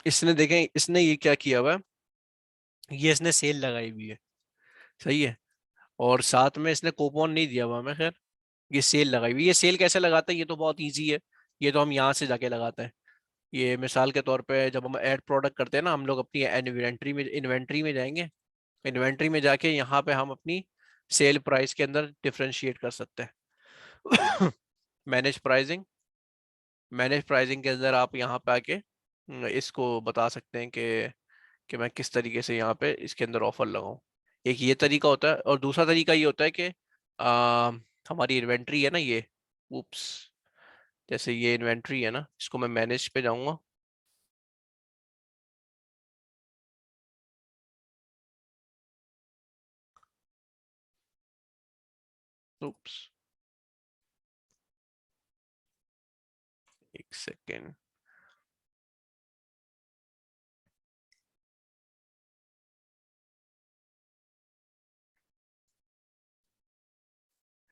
इसने देखें, इसने ये क्या किया हुआ है, ये इसने सेल लगाई हुई है, सही है, और साथ में इसने कूपन नहीं दिया हुआ हमें। खैर, ये सेल लगाई हुई, ये सेल कैसे लगाते हैं ये तो बहुत इजी है। ये तो हम यहाँ से जाके लगाते हैं। ये मिसाल के तौर पे जब हम ऐड प्रोडक्ट करते हैं ना, हम लोग अपनी इन्वेंट्री में जाएंगे। इन्वेंट्री में जाके यहाँ पे हम अपनी सेल प्राइस के अंदर डिफरेंशिएट कर सकते हैं। मैनेज प्राइसिंग, मैनेज प्राइसिंग के अंदर आप यहाँ पे आके इसको बता सकते हैं कि मैं किस तरीके से यहाँ पे इसके अंदर ऑफर लगाऊं। एक ये तरीका होता है, और दूसरा तरीका ये होता है कि हमारी इन्वेंट्री है ना ये, उप्स, जैसे ये इन्वेंट्री है ना, इसको मैं मैनेज पे जाऊंगा। उप्स, एक सेकेंड।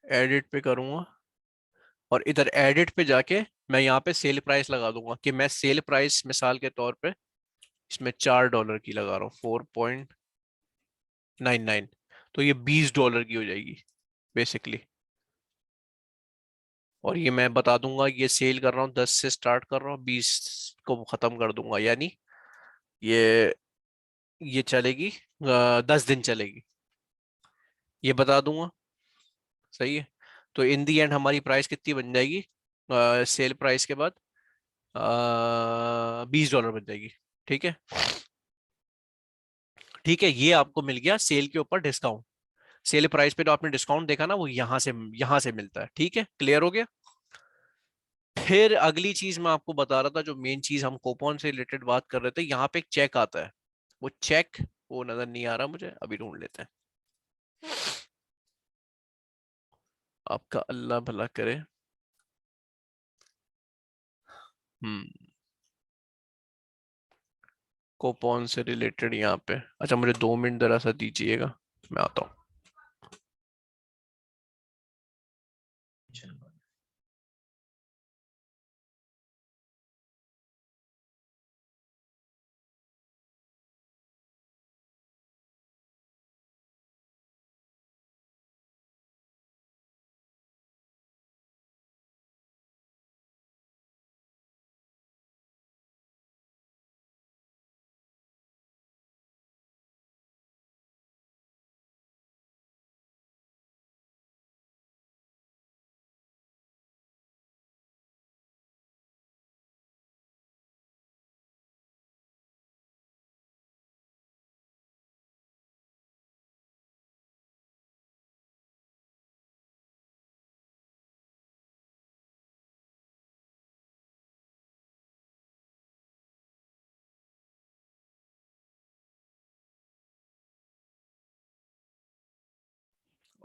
एडिट पे करूंगा और इधर एडिट पे जाके मैं यहाँ पे सेल प्राइस लगा दूंगा, कि मैं सेल प्राइस मिसाल के तौर पे इसमें $4 की लगा रहा हूँ, 4.99। तो ये $20 की हो जाएगी बेसिकली। और ये मैं बता दूंगा ये सेल कर रहा हूँ 10 से स्टार्ट कर रहा हूँ, 20 को खत्म कर दूंगा, यानी ये ये चलेगी 10 दिन चलेगी, ये बता दूंगा। सही है, तो इन दी एंड हमारी प्राइस कितनी बन जाएगी, सेल प्राइस के बाद $20 बन जाएगी। ठीक है, ठीक है, ये आपको मिल गया सेल के ऊपर डिस्काउंट। सेल प्राइस पे जो आपने डिस्काउंट देखा ना, वो यहाँ से मिलता है। ठीक है, क्लियर हो गया। फिर अगली चीज मैं आपको बता रहा था, जो मेन चीज हम कूपन से रिलेटेड बात कर रहे थे, यहाँ पे एक चेक आता है। वो चेक वो नजर नहीं आ रहा मुझे, अभी ढूंढ लेते हैं। आपका अल्लाह भला करे। हम्म कोपॉन से रिलेटेड यहाँ पे, अच्छा मुझे 2 मिनट जरा सा दीजिएगा, मैं आता हूँ।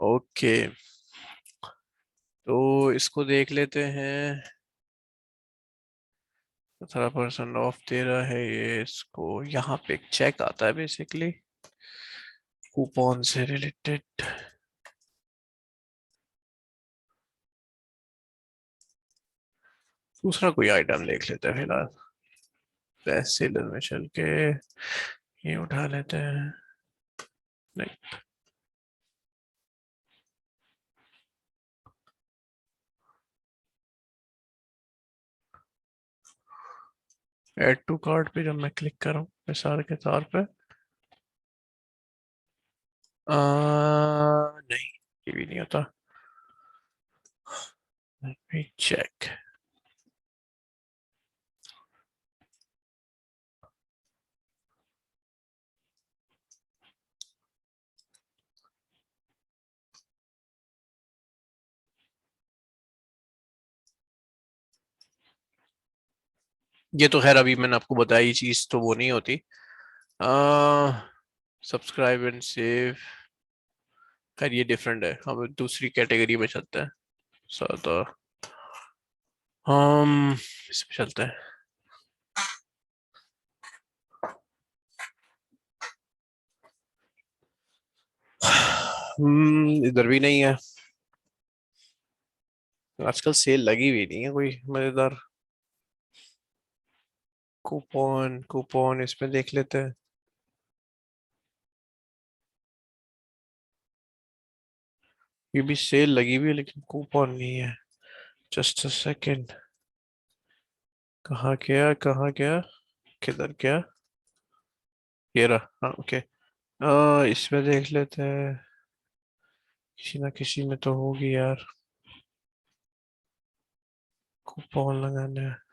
ओके, तो इसको देख लेते हैं। 17% ऑफ दे रहा है ये, इसको यहाँ पे एक चेक आता है बेसिकली कूपन से रिलेटेड। दूसरा कोई आइटम देख लेते हैं फिलहाल, सेलर में चल के ये उठा लेते हैं। नहीं, ऐड टू कार्ट पे जब मैं क्लिक कर रहा हूँ मिसाल के तौर पे, नहीं ये भी नहीं होता। Let me check. ये तो खैर अभी मैंने आपको बताई चीज तो वो नहीं होती। सब्सक्राइब एंड सेव, खैर ये डिफरेंट है, हम दूसरी कैटेगरी में चलते हैं। तो हम इसमें चलते हैं। इधर भी नहीं है, आजकल सेल लगी हुई नहीं है कोई मजेदार। कूपन कूपन इसमें देख लेते हैं। ये भी सेल लगी हुई है लेकिन कूपन नहीं है। जस्ट अ सेकेंड, कहाँ गया, किधर गया, ये रहा, हाँ ओके। इसमें देख लेते हैं, किसी ना किसी में तो होगी यार, कूपन लगाना है।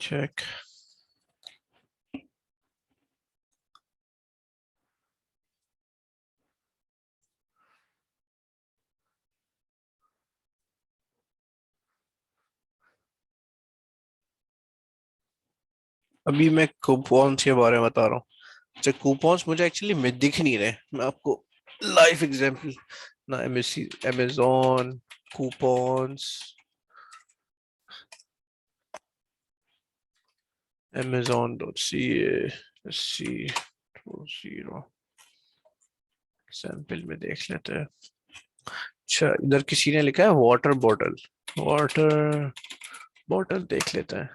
चेक, अभी मैं कूपन्स के बारे में बता रहा हूँ। अच्छा कूपन्स मुझे एक्चुअली में दिख नहीं रहे, मैं आपको लाइव एग्जांपल ना, एमएससी अमेजोन कूपन्स, amazon.ca सी 20 सैंपल में देख लेते हैं। अच्छा इधर किसी ने लिखा है वाटर बॉटल, वाटर बॉटल देख लेते हैं।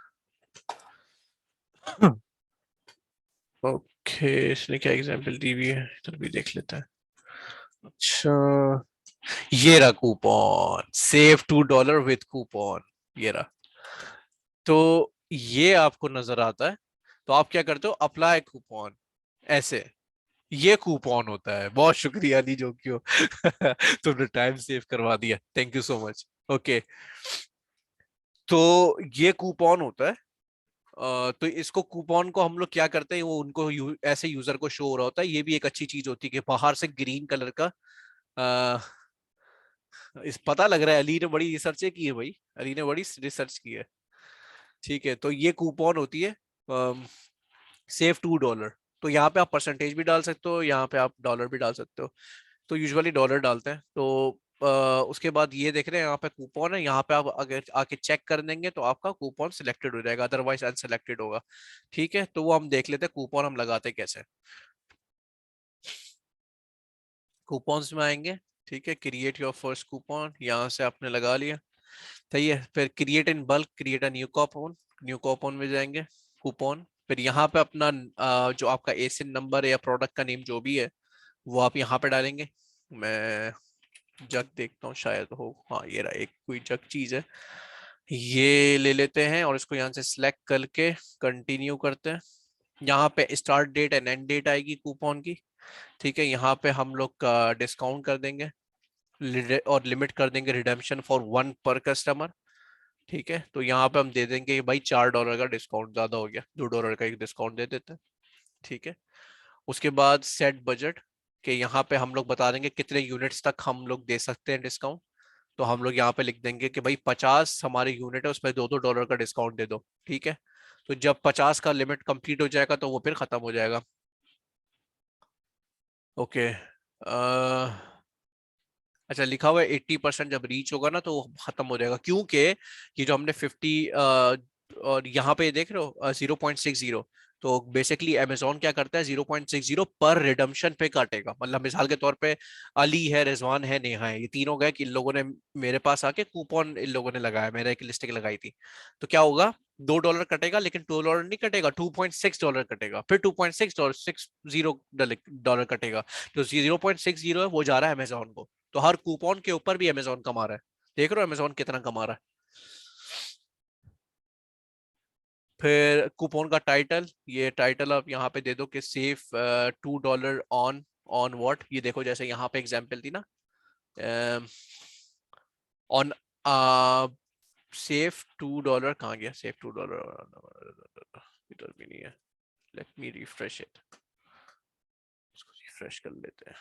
ओके, इसने क्या एग्जांपल दी हुई है, इधर भी देख लेते हैं। अच्छा ये रहा कूपन, सेव $2 विथ कूपन, ये रहा। तो ये आपको नजर आता है, तो आप क्या करते हो, अप्लाई कूपन, ऐसे, ये कूपन होता है। बहुत शुक्रिया दी जो क्यों तुमने टाइम सेव करवा दिया, thank you so much. Okay, तो ये कूपन होता है। तो इसको कूपन को हम लोग क्या करते हैं, वो उनको ऐसे यूजर को शो हो रहा होता है। ये भी एक अच्छी चीज होती है कि बाहर से ग्रीन कलर का अ, इस पता लग रहा है अली ने बड़ी रिसर्च की है भाई, अली ने बड़ी रिसर्च की है। ठीक है, तो ये कूपन होती है सेव $2। तो यहाँ पे आप परसेंटेज भी डाल सकते हो, यहाँ पे आप डॉलर भी डाल सकते हो। तो यूजुअली डॉलर डालते हैं। तो उसके बाद ये देख रहे हैं यहाँ पे कूपन है, यहाँ पे आप अगर आके चेक कर देंगे तो आपका कूपन सिलेक्टेड हो जाएगा, अदरवाइज अनसिलेक्टेड होगा। ठीक है, तो वो हम देख लेते हैं कूपन हम लगाते कैसे। कूपन्स में आएंगे, ठीक है, क्रिएट योर फर्स्ट कूपन, यहाँ से आपने लगा लिया। सही है, फिर create in bulk, create a new coupon, new coupon में जाएंगे, कूपन। फिर यहाँ पे अपना जो आपका एसिन नंबर या प्रोडक्ट का नेम जो भी है वो आप यहाँ पे डालेंगे। मैं जग देखता हूँ, शायद हो, हाँ ये रहा, एक कोई जग चीज है, ये ले लेते हैं और इसको यहाँ से सिलेक्ट करके कंटिन्यू करते हैं। यहाँ पे start date and end date आएगी कूपन की। ठीक है, यहाँ पे हम लोग डिस्काउंट कर देंगे और लिमिट कर देंगे रिडेम्पशन फॉर 1 पर कस्टमर। ठीक है, तो यहाँ पे हम दे देंगे कि भाई $4 का डिस्काउंट, ज्यादा हो गया, $2 का एक डिस्काउंट दे देते हैं। ठीक है, उसके बाद सेट बजट के यहाँ पे हम लोग बता देंगे कितने यूनिट्स तक हम लोग दे सकते हैं डिस्काउंट। तो हम लोग यहाँ पे लिख देंगे कि भाई 50 हमारे यूनिट है, उसमें $2 का डिस्काउंट दे दो। ठीक है, तो जब 50 का लिमिट कंप्लीट हो जाएगा तो वो फिर खत्म हो जाएगा। ओके, अच्छा लिखा हुआ है 80% जब रीच होगा ना तो वो खत्म हो जाएगा, क्योंकि ये जो हमने 50 और यहाँ पे देख रहे हो 0.60, तो बेसिकली अमेजोन क्या करता है 0.60 पर रिडम्पशन पे काटेगा। मतलब मिसाल के तौर पे अली है, रिजवान है, नेहा है, ये तीनों गए कि इन लोगों ने मेरे पास आके कूपन इन लोगों ने लगाया, मैंने एक लिस्टिंग लगाई थी। तो क्या होगा, $2 कटेगा, लेकिन $2 नहीं कटेगा, $2.6 कटेगा, फिर $2.60 कटेगा। जो 0.60 है वो जा रहा है अमेजोन को। तो हर कूपन के ऊपर भी अमेजोन कमा रहा है। देख रहे हो अमेजोन कितना कमा रहा है। फिर कूपन का टाइटल, ये टाइटल आप यहाँ पे दे दो कि सेव $2 ऑन ऑन व्हाट। ये देखो जैसे यहाँ पे एग्जांपल थी ना, ऑन सेव $2, कहाँ गया सेव $2, इधर भी नहीं है। लेट मी रिफ्रेश इट, इसको रिफ्रेश कर लेते हैं,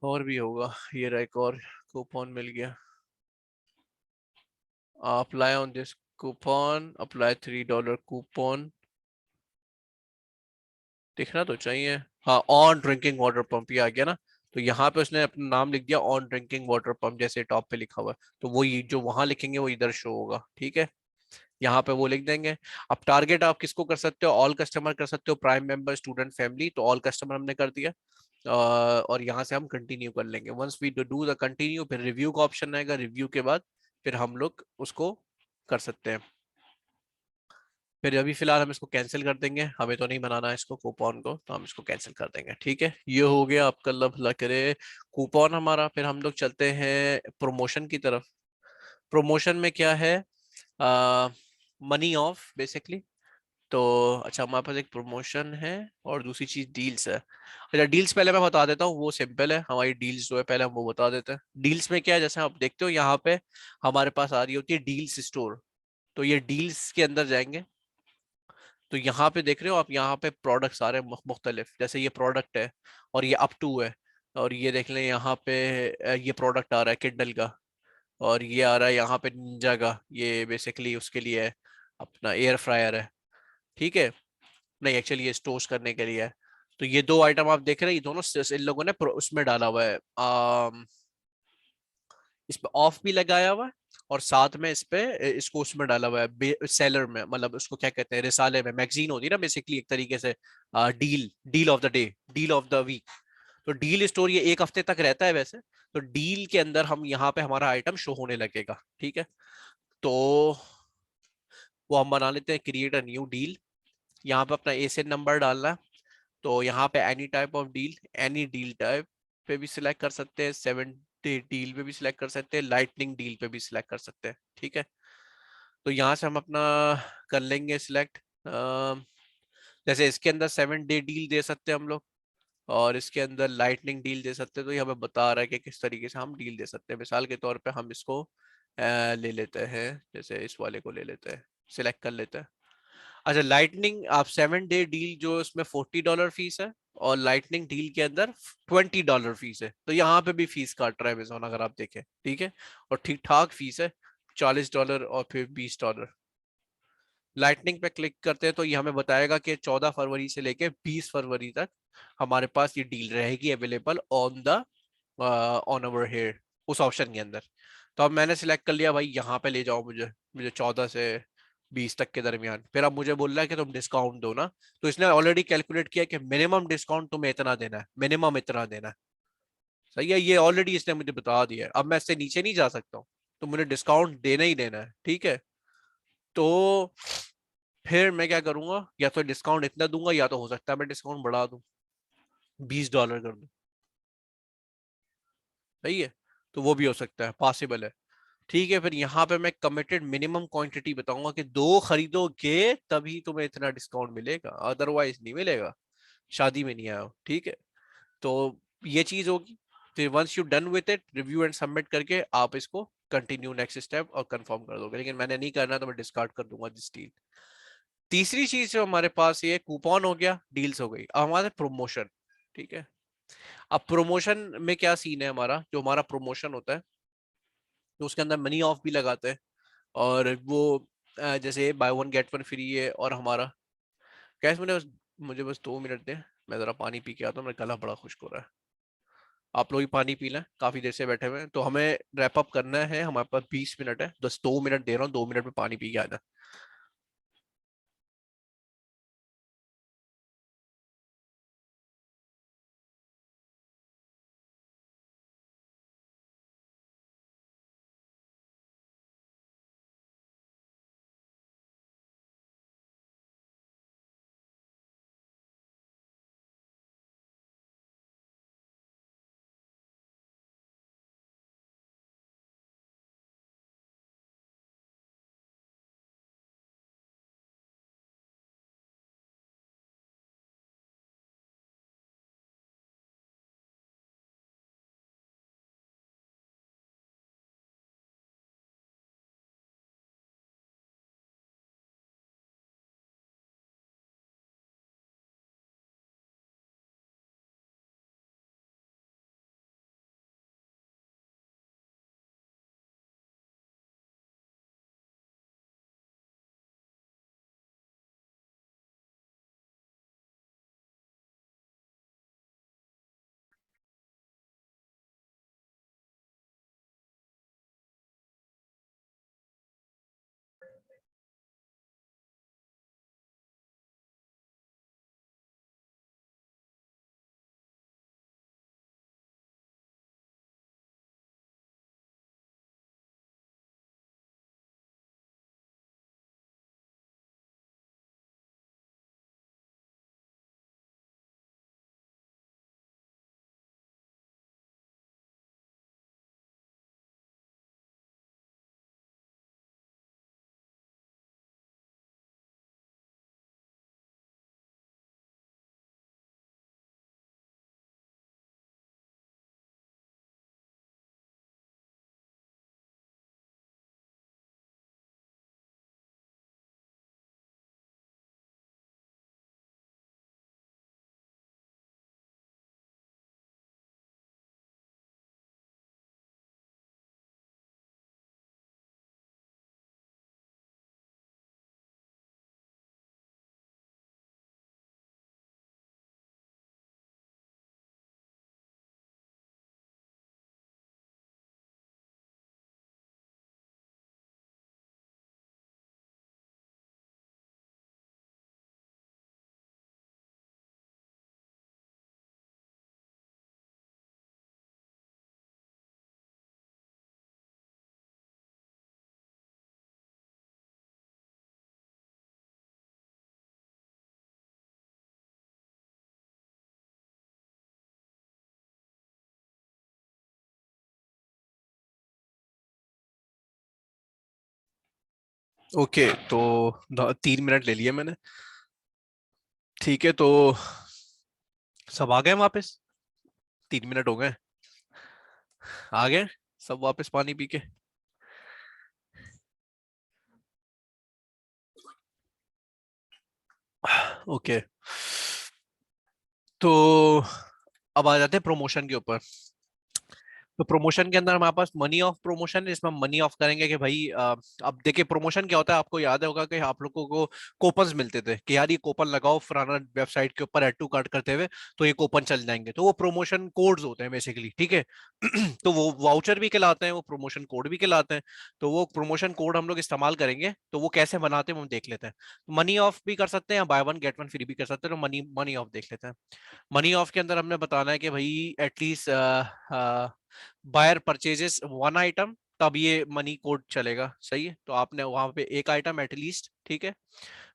और भी होगा। ये रहा, एक और कूपन मिल गया। Apply on this coupon, apply $3 coupon, दिखना तो चाहिए। हाँ, ऑन ड्रिंकिंग वाटर पंप, ये आ गया ना। तो यहाँ पे उसने अपना नाम लिख दिया ऑन ड्रिंकिंग वाटर पंप, जैसे टॉप पे लिखा हुआ है। तो वो ये जो वहां लिखेंगे वो इधर शो होगा। ठीक है, यहाँ पे वो लिख देंगे। अब टारगेट आप किसको कर सकते हो, ऑल कस्टमर कर सकते हो, प्राइम मेंबर, स्टूडेंट, फैमिली। तो ऑल कस्टमर हमने कर दिया। और यहाँ से हम कंटिन्यू कर लेंगे। Once we do the continue, फिर रिव्यू का ऑप्शन आएगा, रिव्यू के बाद फिर हम लोग उसको कर सकते हैं। फिर अभी फिलहाल हम इसको कैंसिल कर देंगे, हमें तो नहीं बनाना है इसको कूपन को, तो हम इसको कैंसिल कर देंगे। ठीक है, ये हो गया आपका अल्लाह भला करे कूपन हमारा। फिर हम लोग चलते हैं प्रमोशन की तरफ। प्रमोशन में क्या है, मनी ऑफ बेसिकली। तो अच्छा, हमारे पास एक प्रमोशन है और दूसरी चीज डील्स है। अच्छा, डील्स पहले मैं बता देता हूँ, वो सिंपल है, हमारी डील्स जो है पहले हम वो बता देते हैं। डील्स में क्या है, जैसे आप देखते हो यहाँ पे हमारे पास आ रही होती है डील्स स्टोर। तो ये डील्स के अंदर जाएंगे, तो यहाँ पे देख रहे हो आप, यहाँ पे प्रोडक्ट्स आ रहे हैं मुख्तलिफ, जैसे ये प्रोडक्ट है और ये अप टू है। और ये देख लें यहाँ पे ये प्रोडक्ट आ रहा है किंडल का, और ये आ रहा है यहाँ पे निंजा का, ये बेसिकली उसके लिए है, अपना एयर फ्रायर है। ठीक है, नहीं एक्चुअली ये स्टोर्स करने के लिए है। तो ये दो आइटम आप देख रहे हैं, ये दोनों इन लोगों ने उसमें डाला हुआ है, इस पे ऑफ भी लगाया हुआ है, और साथ में इस पे इसको उसमें डाला हुआ है सेलर में, मतलब उसको क्या कहते हैं, रिसाले में, मैगजीन होती है ना बेसिकली एक तरीके से, deal deal of the day, deal of the week. तो डील स्टोर ये 1 हफ्ते तक रहता है वैसे। तो डील के अंदर हम यहाँ पे हमारा आइटम शो होने लगेगा। ठीक है, तो वो हम बना लेते हैं क्रिएट अ न्यू डील। यहाँ पे अपना एसिन नंबर डालना है। तो यहाँ पे any type of deal, any deal type पे भी सिलेक्ट कर सकते हैं, 7 डे डील पे भी सिलेक्ट कर सकते हैं, लाइटनिंग डील पे भी सिलेक्ट कर सकते हैं। ठीक है, तो यहाँ से हम अपना कर लेंगे सिलेक्ट। जैसे इसके अंदर 7 डे डील दे सकते हैं हम लोग, और इसके अंदर लाइटनिंग डील दे सकते हैं। तो ये हमें बता रहा है कि किस तरीके से हम डील दे सकते हैं। मिसाल के तौर पे हम इसको ले लेते हैं, जैसे इस वाले को ले लेते हैं, सिलेक्ट कर लेते हैं। अच्छा, लाइटनिंग आप 7 डे डील जो उसमें $40 फीस है, और लाइटनिंग डील के अंदर $20 फीस है। तो यहाँ पे भी फीस काट रहा है अमेजोन, अगर आप देखें, ठीक है। और ठीक ठाक फीस है, $40 और फिर $20। लाइटनिंग पे क्लिक करते हैं तो ये हमें बताएगा कि 14 फरवरी से लेके 20 फरवरी तक हमारे पास ये डील रहेगी available on the on our here, उस ऑप्शन के अंदर। तो अब मैंने सिलेक्ट कर लिया, भाई यहाँ पे ले जाओ मुझे, मुझे 14 से 20 तक के दरमियान। फिर अब मुझे बोल रहा है कि तुम डिस्काउंट दो ना। तो इसने ऑलरेडी कैलकुलेट किया कि मिनिमम डिस्काउंट तुम्हें इतना देना है, मिनिमम इतना देना है। सही है, ये ऑलरेडी इसने मुझे बता दिया है। अब मैं इससे नीचे नहीं जा सकता हूँ, तो मुझे डिस्काउंट देना ही देना है, ठीक है। तो फिर मैं क्या करूंगा, या तो डिस्काउंट इतना दूंगा, या तो हो सकता है मैं डिस्काउंट बढ़ा दूं, $20 कर दूं। सही है, तो वो भी हो सकता है, पॉसिबल है। ठीक है, फिर यहाँ पे मैं कमिटेड मिनिमम क्वांटिटी बताऊंगा कि 2 खरीदोगे तभी तुम्हें इतना डिस्काउंट मिलेगा, अदरवाइज नहीं मिलेगा। शादी में नहीं आया हो, ठीक है। तो ये चीज होगी। फिर once you done with it, review and submit करके आप इसको कंटिन्यू नेक्स्ट स्टेप और कंफर्म कर दोगे। लेकिन मैंने नहीं करना, तो मैं डिस्कार्ड कर दूंगा दिस डील। तीसरी चीज जो हमारे पास, ये कूपन हो गया, डील्स हो गई। अब हमारे प्रमोशन, ठीक है। अब प्रमोशन में क्या सीन है हमारा, जो हमारा प्रमोशन होता है, तो उसके अंदर मनी ऑफ भी लगाते हैं। और वो जैसे by one get one free है। और हमारा कैश, मुझे बस 2 मिनट दें, मैं जरा पानी पी के आता हूँ, मेरा गला बड़ा खुश्क हो रहा है। आप लोग भी पानी पी लें, काफी देर से बैठे हुए हैं। तो हमें रैप अप करना है, हमारे पास 20 मिनट है, बस 2 मिनट दे रहा हूँ, 2 मिनट में पानी पी के आना। ओके, तो 3 मिनट ले लिए मैंने। ठीक है, तो सब आ गए वापस? 3 मिनट हो गए, आ गए सब वापस पानी पी के? ओके, तो अब आ जाते हैं प्रमोशन के ऊपर। तो प्रमोशन के अंदर हमारे पास मनी ऑफ प्रमोशन है, इसमें हम मनी ऑफ करेंगे कि भाई अब देखिए प्रमोशन क्या होता है, आपको याद होगा कि आप लोगों को कूपन्स मिलते थे कि यार ये कूपन लगाओ फलाना वेबसाइट के ऊपर ऐड टू कार्ट करते हुए, तो ये कूपन चल जाएंगे, तो वो प्रमोशन कोड्स होते हैं बेसिकली, ठीक है। तो वो वाउचर भी कहलाते हैं, वो प्रमोशन कोड भी कहलाते हैं। तो वो प्रमोशन कोड हम लोग इस्तेमाल करेंगे, तो वो कैसे बनाते हैं वो हम देख लेते हैं। मनी ऑफ भी कर सकते हैं, by one get one free भी कर सकते हैं, तो मनी मनी ऑफ देख लेते हैं। मनी ऑफ के अंदर हमने बताना है कि भाई at least buyer purchases one item, तब ये मनी कोड चलेगा, सही है। तो आपने वहां पे एक आइटम एटलीस्ट, ठीक है।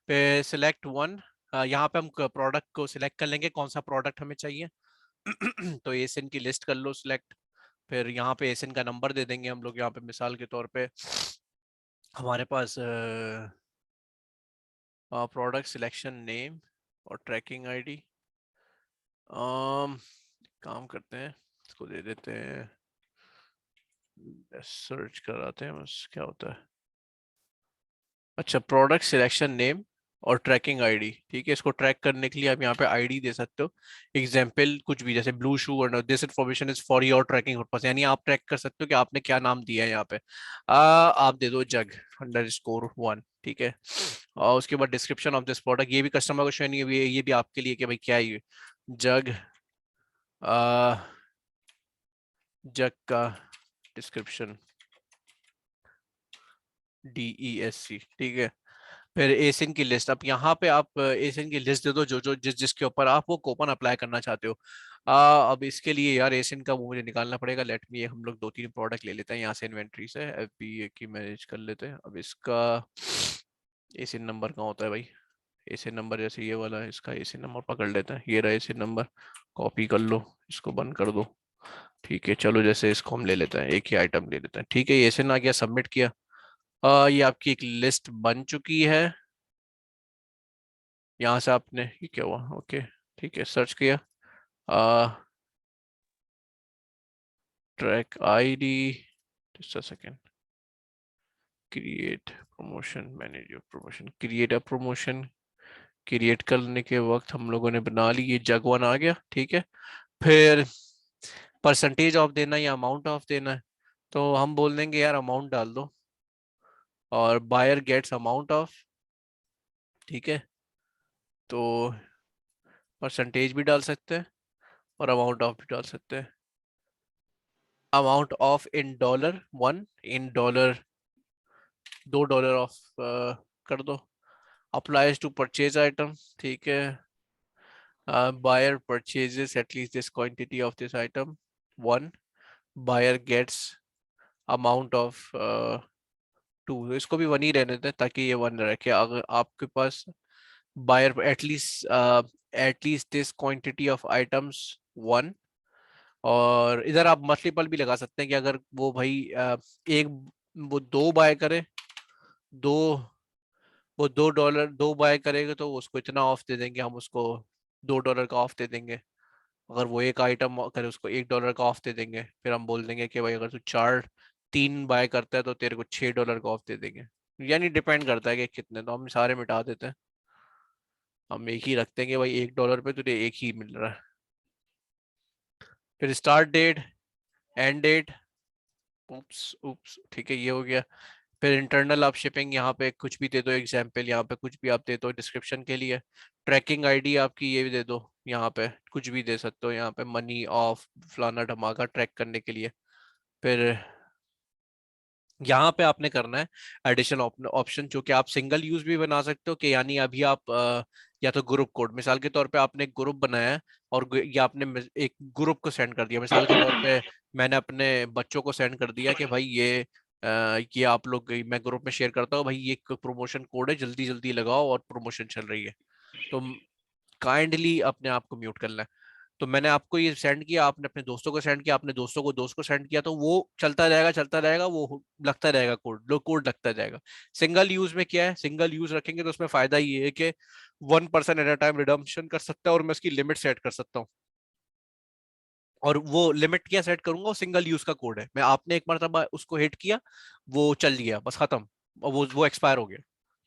पे सिलेक्ट वन, यहाँ पे हम प्रोडक्ट को सिलेक्ट कर लेंगे, कौन सा प्रोडक्ट हमें चाहिए। तो एसिन की लिस्ट कर लो सिलेक्ट, फिर यहाँ पे एसिन का नंबर दे देंगे हम लोग, यहाँ पे मिसाल के तौर पे हमारे पास प्रोडक्ट सिलेक्शन नेम और ट्रैकिंग आईडी। काम करते हैं, इसको दे देते हैं, सर्च कराते हैं बस क्या होता है। अच्छा, प्रोडक्ट सिलेक्शन नेम और ट्रैकिंग आईडी, ठीक है। इसको ट्रैक करने के लिए आप यहाँ पे आईडी दे सकते हो, एग्जाम्पल कुछ भी, जैसे ब्लू शू, और this information is for your tracking purpose, यानी आप ट्रैक कर सकते हो कि आपने क्या नाम दिया है यहाँ पे। आप दे दो जग _1, ठीक है। और उसके बाद डिस्क्रिप्शन ऑफ दिस प्रोडक्ट, ये भी कस्टमर को शो नहीं है, ये भी आपके लिए कि भाई क्या है ये जग, जग का डिस्क्रिप्शन DESC, ठीक है। फिर एसिन की लिस्ट, अब यहाँ पे आप एसिन की लिस्ट दे दो जो जो जिसके ऊपर आप वो कूपन अप्लाई करना चाहते हो। अब इसके लिए यार एसिन का वो मुझे निकालना पड़ेगा, लेट मी, हम लोग 2-3 प्रोडक्ट ले लेते हैं यहाँ से इन्वेंट्री से, FBA की मैनेज कर लेते हैं। अब इसका एसिन नंबर कहाँ होता है भाई, एसिन नंबर जैसे ये वाला है, इसका एसिन नंबर पकड़ लेते हैं, ये रहा एसिन नंबर, कॉपी कर लो, इसको बंद कर दो, ठीक है। चलो जैसे इसको हम ले लेते हैं, एक ही आइटम ले लेते हैं, ठीक है। ये एसिन आ गया, सबमिट किया। ये आपकी एक लिस्ट बन चुकी है। यहाँ से आपने, ये क्या हुआ, ओके, ठीक है, सर्च किया, track ID, just a second, create promotion, manage your promotion, create a promotion. Create करने के वक्त हम लोगों ने बना ली, ये जग वन आ गया, ठीक है। फिर परसेंटेज ऑफ देना है या अमाउंट ऑफ देना है, तो हम बोल देंगे यार अमाउंट डाल दो, और बायर गेट्स अमाउंट ऑफ, ठीक है। तो परसेंटेज भी डाल सकते हैं और अमाउंट ऑफ भी डाल सकते हैं। Amount of in $1, in dollar $2 off कर दो। अप्लाइज टू परचेज आइटम, ठीक है। Buyer purchases at least this quantity of this item 1, buyer gets amount of 2, इसको भी 1 ही रहने दें ताकि ये 1 रखे। अगर आपके पास buyer at least this quantity of items 1, और इधर आप मल्टीपल भी लगा सकते हैं कि अगर वो भाई एक वो 2 बाय करे, दो वो $2 बाय करेगा तो उसको इतना ऑफ दे देंगे, हम उसको $2 का ऑफ दे देंगे। अगर वो एक आइटम करे उसको $1 का ऑफ दे देंगे। फिर हम बोल देंगे कि भाई अगर तू 3 बाय करता है तो तेरे को $6 का ऑफ दे देंगे। यानी डिपेंड करता है कि कितने, तो हम सारे मिटा देते हैं, हम एक ही रखते हैं कि भाई $1 पे तुझे एक ही मिल रहा है। फिर स्टार्ट डेट, एंड डेट, उप्स उप्स, ठीक है, ये हो गया। फिर इंटरनल आप शिपिंग यहाँ पे कुछ भी दे दो, एग्जाम्पल यहाँ पे कुछ भी आप दे दो डिस्क्रिप्शन के लिए। ट्रैकिंग आईडी आपकी ये भी दे दो, यहाँ पे कुछ भी दे सकते हो, यहाँ पे मनी ऑफ फलाना धमाका ट्रैक करने के लिए। फिर यहाँ पे आपने करना है एडिशनल ऑप्शन, जो कि आप सिंगल यूज भी बना सकते हो, कि यानी अभी आप या तो ग्रुप कोड, मिसाल के तौर पे आपने एक ग्रुप बनाया है और या आपने एक ग्रुप को सेंड कर दिया, मिसाल के तौर पे मैंने अपने बच्चों को सेंड कर दिया कि भाई ये आप लोग, मैं ग्रुप में शेयर करता हूँ भाई, ये प्रमोशन कोड है, जल्दी जल्दी लगाओ और प्रमोशन चल रही है। तो काइंडली अपने आप को म्यूट करना है। तो मैंने आपको ये सेंड किया, आपने अपने दोस्तों को सेंड किया, आपने दोस्तों को दोस्त को सेंड किया, तो वो चलता रहेगा, वो लगता रहेगा कोड लगता जाएगा। सिंगल यूज में क्या है, सिंगल यूज रखेंगे तो उसमें फायदा ये है कि 1 person at a time redemption कर सकता है, और मैं उसकी लिमिट सेट कर सकता हूँ। और वो लिमिट क्या सेट करूंगा, वो सिंगल यूज का कोड है, मैं आपने एक मरतबा उसको हिट किया, वो चल गया, बस खत्म, वो एक्सपायर हो गया।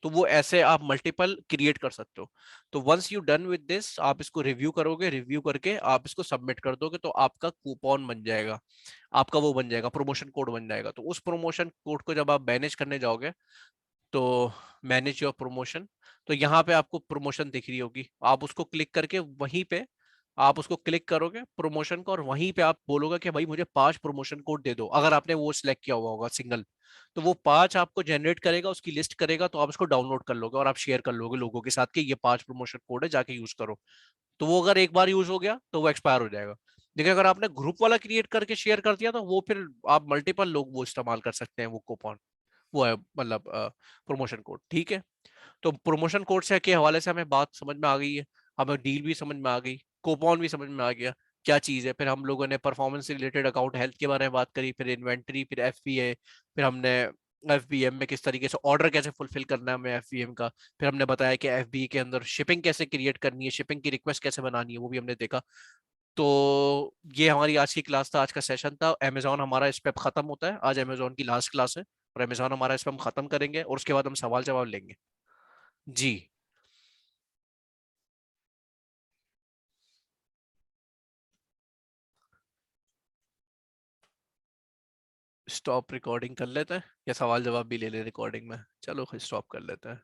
तो वो ऐसे आप मल्टीपल क्रिएट कर सकते हो। तो once you done with this, आप इसको रिव्यू करोगे, रिव्यू करके आप इसको सबमिट कर दोगे, तो आपका कूपन बन जाएगा, आपका वो बन जाएगा, प्रमोशन कोड बन जाएगा। तो उस प्रमोशन कोड को जब आप मैनेज करने जाओगे, तो मैनेज योर प्रमोशन, तो यहाँ पे आपको प्रमोशन दिख रही होगी, आप उसको क्लिक करके वहीं पे आप उसको क्लिक करोगे प्रमोशन को, और वहीं पे आप बोलोगे कि भाई मुझे 5 प्रमोशन कोड दे दो, अगर आपने वो सिलेक्ट किया हुआ होगा सिंगल, तो वो 5 आपको जनरेट करेगा, उसकी लिस्ट करेगा, तो आप उसको डाउनलोड कर लोगे और आप शेयर कर लोगे लोगों के साथ कि ये 5 प्रमोशन कोड है, जाके यूज करो। तो वो अगर एक बार यूज हो गया तो वो एक्सपायर हो जाएगा। देखिए अगर आपने ग्रुप वाला क्रिएट करके शेयर कर दिया, तो वो फिर आप मल्टीपल लोग वो इस्तेमाल कर सकते हैं वो कूपन, वो है मतलब प्रमोशन कोड। ठीक है, तो प्रमोशन कोड से के हवाले से हमें बात समझ में आ गई है, हमें डील भी समझ में आ गई, कूपन भी समझ में आ गया क्या चीज़ है। फिर हम लोगों ने परफॉर्मेंस से रिलेटेड अकाउंट हेल्थ के बारे में बात करी, फिर इन्वेंट्री, फिर एफपीए, फिर हमने एफबीएम में किस तरीके से ऑर्डर कैसे फुलफिल करना है हमें एफबीएम का, फिर हमने बताया कि एफबीए के अंदर शिपिंग कैसे क्रिएट करनी है, शिपिंग की रिक्वेस्ट कैसे बनानी है, वो भी हमने देखा। तो ये हमारी आज की क्लास था, आज का सेशन था। अमेजोन हमारा इस पे खत्म होता है, आज अमेजोन की लास्ट क्लास है, और अमेजोन हमारा इस पे हम खत्म करेंगे, और उसके बाद हम सवाल जवाब लेंगे। जी। स्टॉप रिकॉर्डिंग कर लेते हैं, या सवाल जवाब भी ले ले रिकॉर्डिंग में, चलो स्टॉप कर लेते हैं।